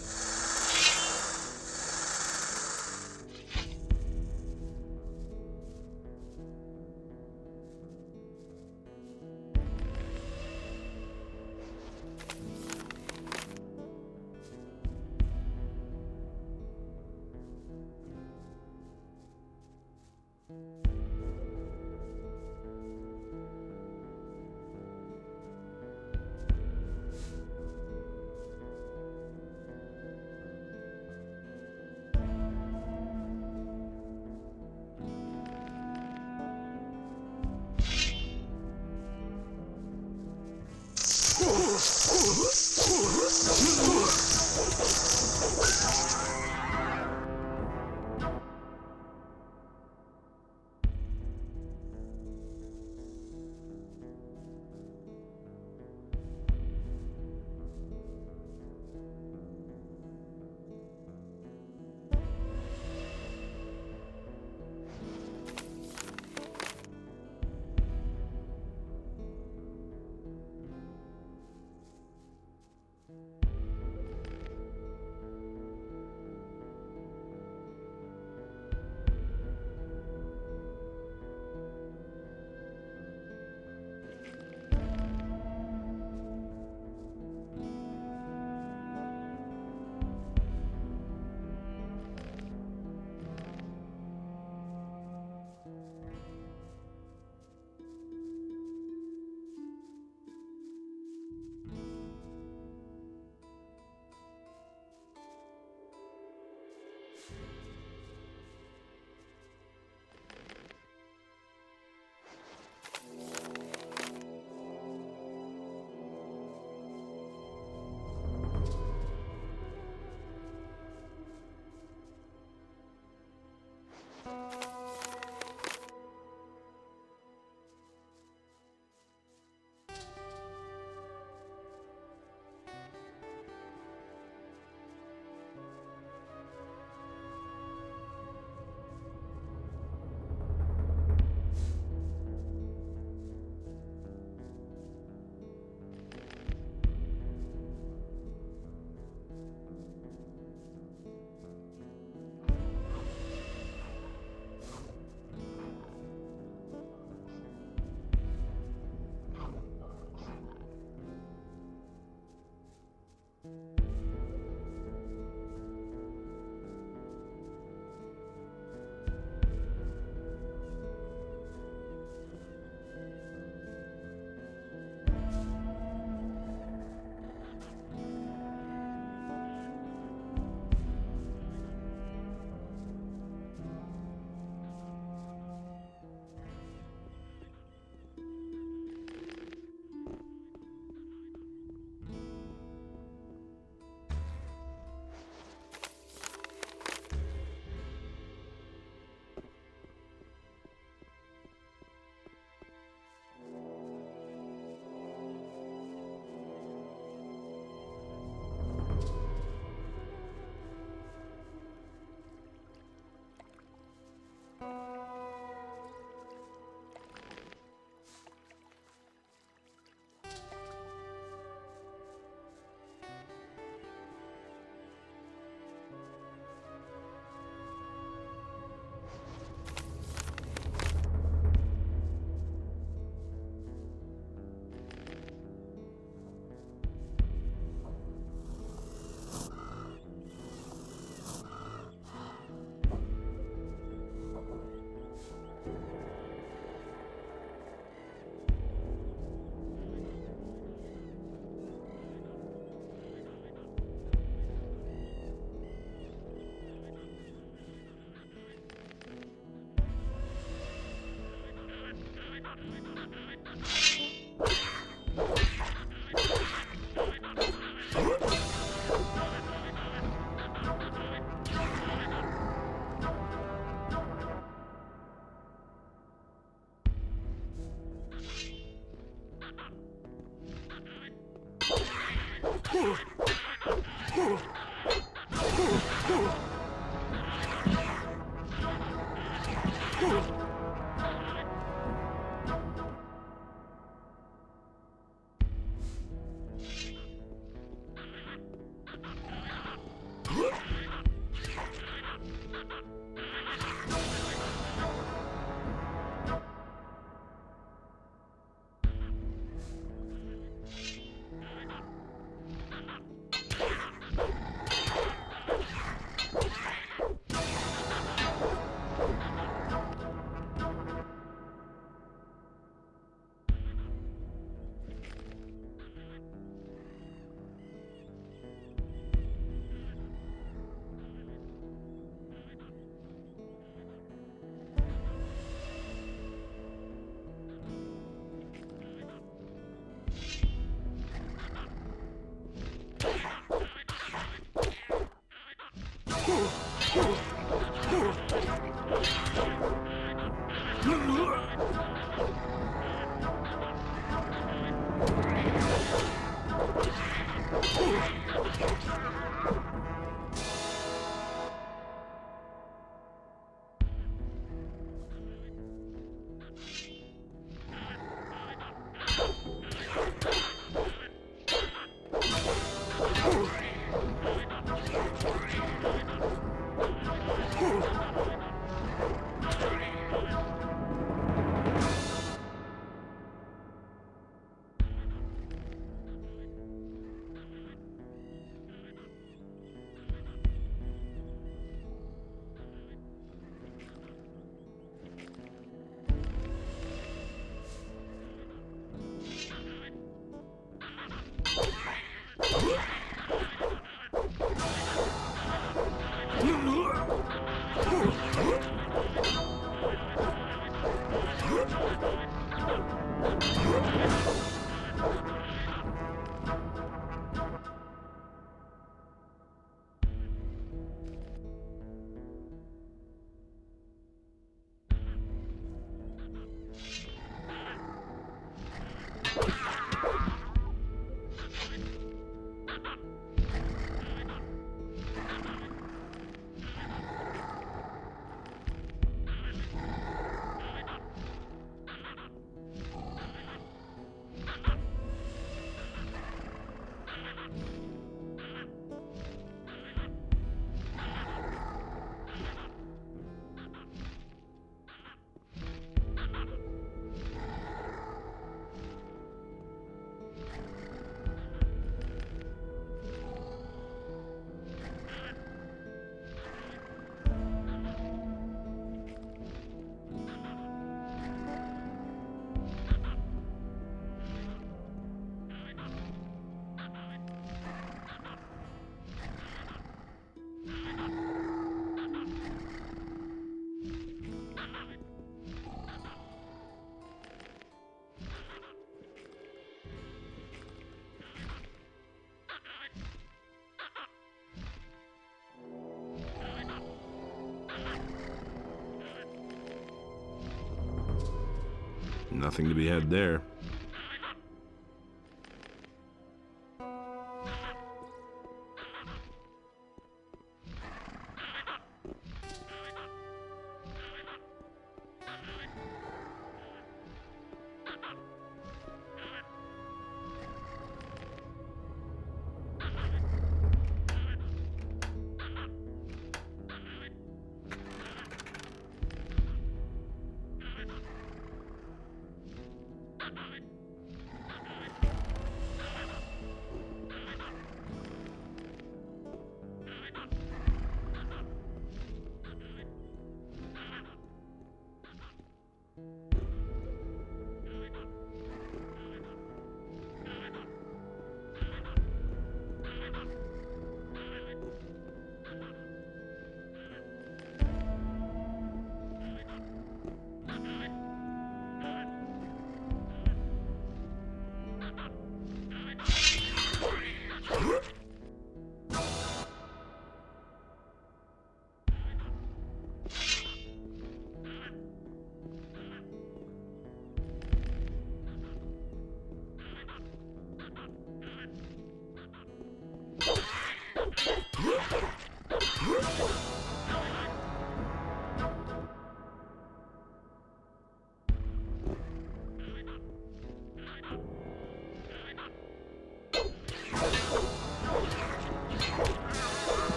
Nothing to be had there.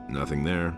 Nothing there.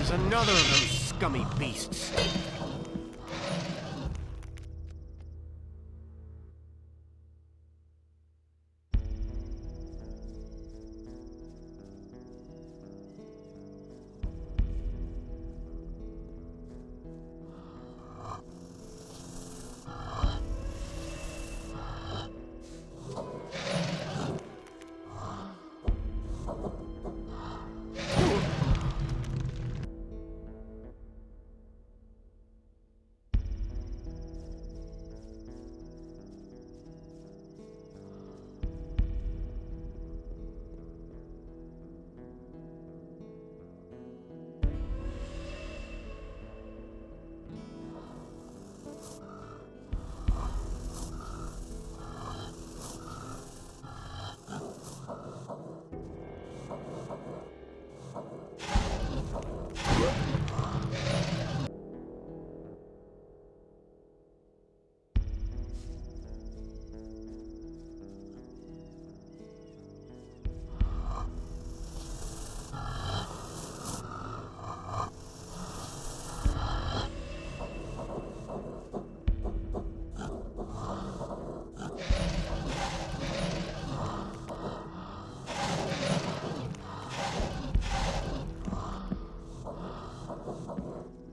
There's another of those scummy beasts.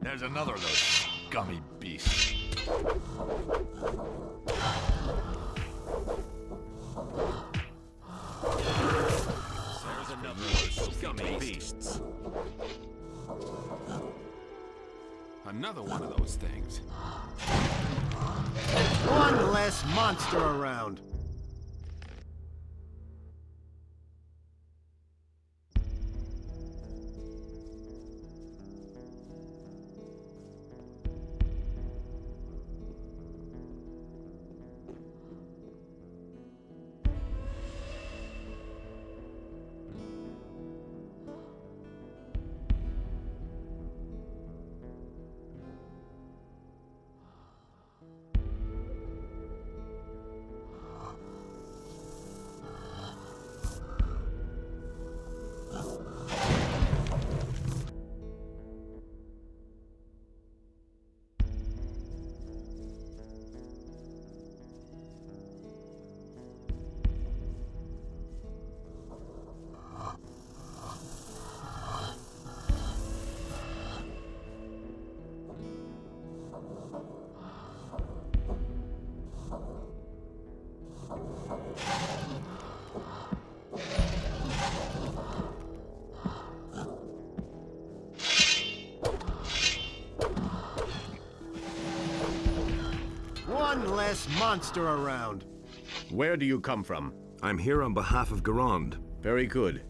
There's another of those scummy beasts. There's another of those scummy beasts. Another one of those things. One less monster around. One less monster around. Where do you come from? I'm here on behalf of Garand. Very good.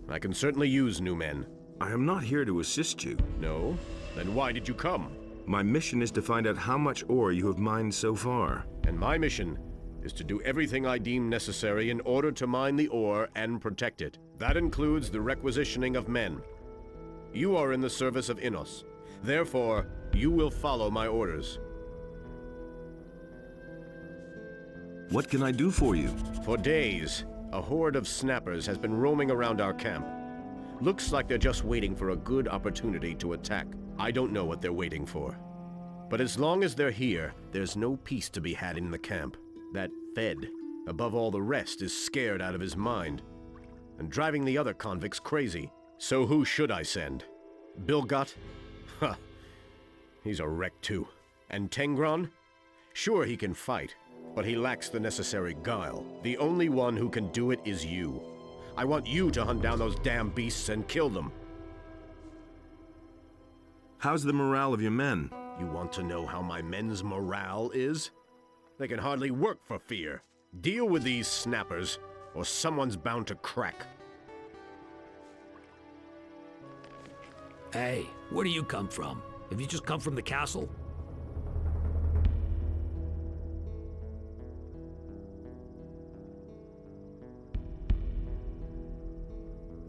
I can certainly use new men. I am not here to assist you. No? Then why did you come? My mission is to find out how much ore you have mined so far. And my mission is to do everything I deem necessary in order to mine the ore and protect it. That includes the requisitioning of men. You are in the service of Innos. Therefore, you will follow my orders. What can I do for you? For days, a horde of snappers has been roaming around our camp. Looks like they're just waiting for a good opportunity to attack. I don't know what they're waiting for. But as long as they're here, there's no peace to be had in the camp. That Fed, above all the rest, is scared out of his mind and driving the other convicts crazy. So who should I send? Bilgot? Huh. He's a wreck too. And Tengron? Sure, he can fight, but he lacks the necessary guile. The only one who can do it is you. I want you to hunt down those damn beasts and kill them. How's the morale of your men? You want to know how my men's morale is? They can hardly work for fear. Deal with these snappers, or someone's bound to crack. Hey, where do you come from? Have you just come from the castle?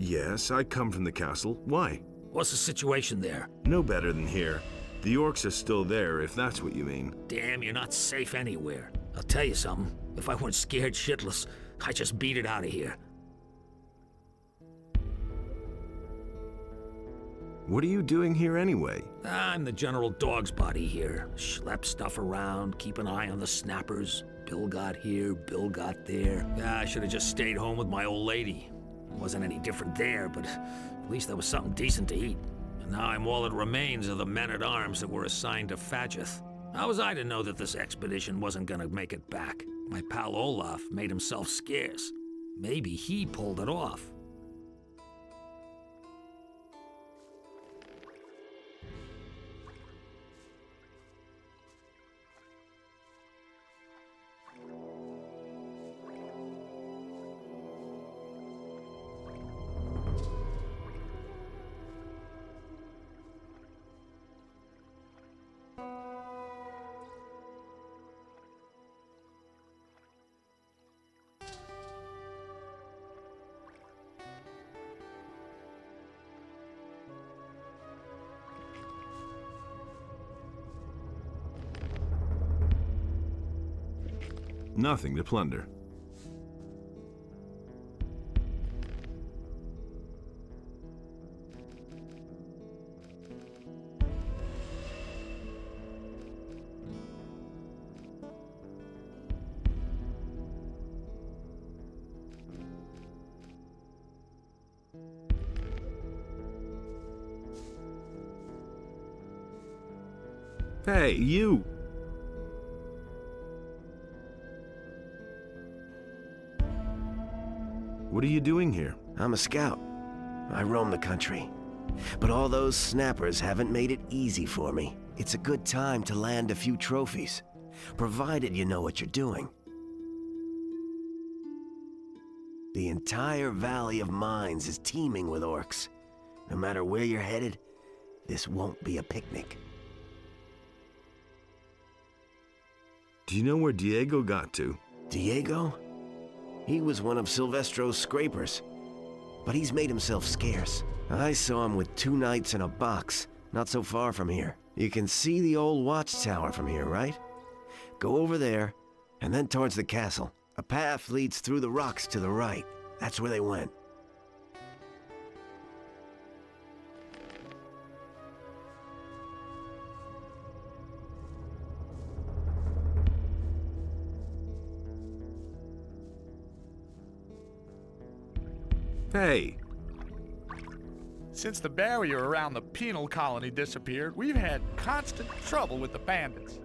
Yes, I come from the castle. Why? What's the situation there? No better than here. The orcs are still there, if that's what you mean. Damn, you're not safe anywhere. I'll tell you something. If I weren't scared shitless, I'd just beat it out of here. What are you doing here anyway? I'm the general dog's body here. Schlep stuff around, keep an eye on the snappers. Bill got here, Bill got there. I should have just stayed home with my old lady. Wasn't any different there, but at least there was something decent to eat. And now I'm all that remains of the men-at-arms that were assigned to Fadgeth. How was I to know that this expedition wasn't gonna make it back? My pal Olaf made himself scarce. Maybe he pulled it off. Nothing to plunder. Hey, you! What are you doing here? I'm a scout. I roam the country. But all those snappers haven't made it easy for me. It's a good time to land a few trophies, provided you know what you're doing. The entire Valley of Mines is teeming with orcs. No matter where you're headed, this won't be a picnic. Do you know where Diego got to? Diego? He was one of Silvestro's scrapers, but he's made himself scarce. I saw him with 2 knights in a box, not so far from here. You can see the old watchtower from here, right? Go over there, and then towards the castle. A path leads through the rocks to the right. That's where they went. Hey! Since the barrier around the penal colony disappeared, we've had constant trouble with the bandits.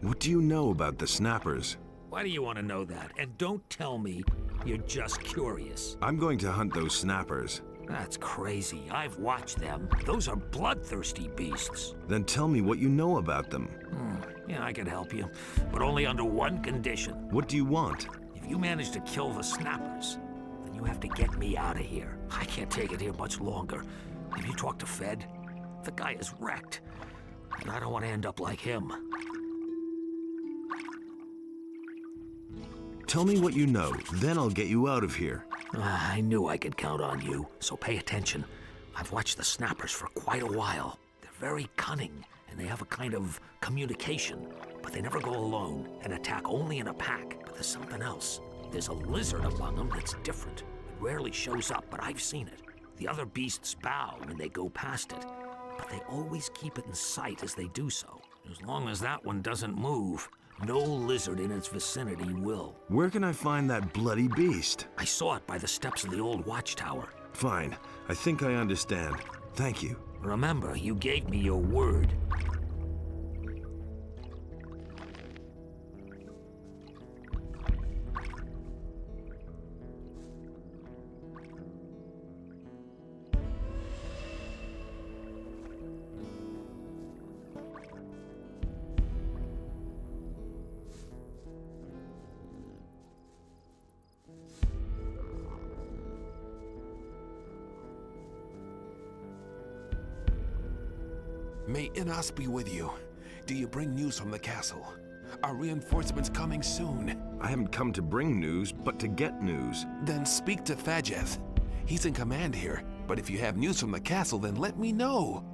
What do you know about the snappers? Why do you want to know that? And don't tell me you're just curious. I'm going to hunt those snappers. That's crazy. I've watched them. Those are bloodthirsty beasts. Then tell me what you know about them. Yeah, I can help you, but only under one condition. What do you want? If you manage to kill the snappers, then you have to get me out of here. I can't take it here much longer. Have you talked to Fed? The guy is wrecked, and I don't want to end up like him. Tell me what you know, then I'll get you out of here. I knew I could count on you, so pay attention. I've watched the snappers for quite a while. They're very cunning, and they have a kind of communication, but they never go alone and attack only in a pack. But there's something else. There's a lizard among them that's different. It rarely shows up, but I've seen it. The other beasts bow when they go past it, but they always keep it in sight as they do so. As long as that one doesn't move, no lizard in its vicinity will. Where can I find that bloody beast? I saw it by the steps of the old watchtower. Fine. I think I understand. Thank you. Remember, you gave me your word. May Inas be with you. Do you bring news from the castle? Are reinforcements coming soon? I haven't come to bring news, but to get news. Then speak to Fadgeth. He's in command here, but if you have news from the castle, then let me know.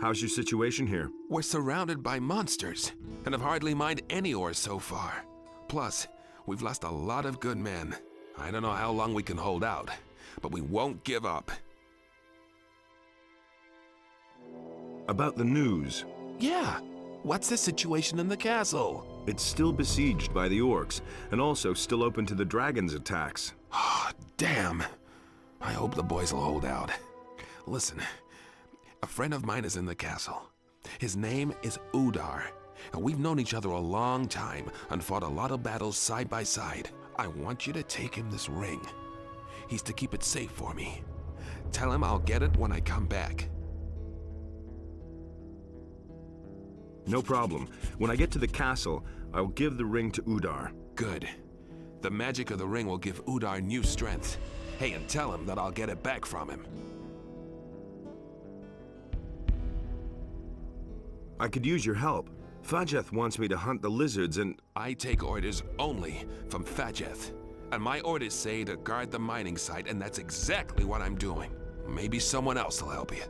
How's your situation here? We're surrounded by monsters, and have hardly mined any ore so far. Plus, We've lost a lot of good men. I don't know how long we can hold out, but we won't give up. About the news. Yeah. What's the situation in the castle? It's still besieged by the orcs, and also still open to the dragon's attacks. Oh, damn. I hope the boys will hold out. Listen, a friend of mine is in the castle. His name is Udar, and we've known each other a long time and fought a lot of battles side by side. I want you to take him this ring. He's to keep it safe for me. Tell him I'll get it when I come back. No problem. When I get to the castle, I'll give the ring to Udar. Good. The magic of the ring will give Udar new strength. Hey, and tell him that I'll get it back from him. I could use your help. Fajeth wants me to hunt the lizards and... I take orders only from Fajeth. And my orders say to guard the mining site, and that's exactly what I'm doing. Maybe someone else will help you.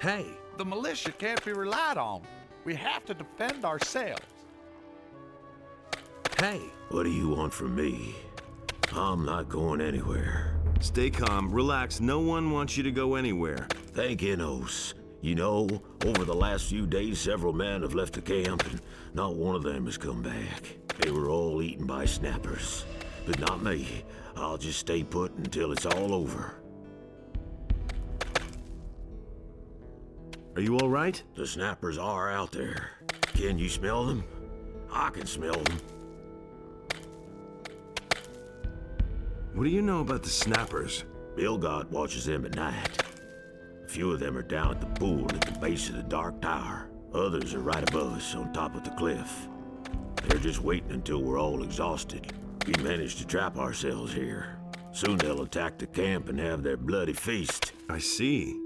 Hey, the militia can't be relied on. We have to defend ourselves. Hey, what do you want from me? I'm not going anywhere. Stay calm, relax. No one wants you to go anywhere. Thank Enos. You know, over the last few days, several men have left the camp, and not one of them has come back. They were all eaten by snappers. But not me. I'll just stay put until it's all over. Are you all right? The snappers are out there. Can you smell them? I can smell them. What do you know about the snappers? Bilgott watches them at night. A few of them are down at the pool at the base of the Dark Tower. Others are right above us on top of the cliff. They're just waiting until we're all exhausted. We managed to trap ourselves here. Soon they'll attack the camp and have their bloody feast. I see.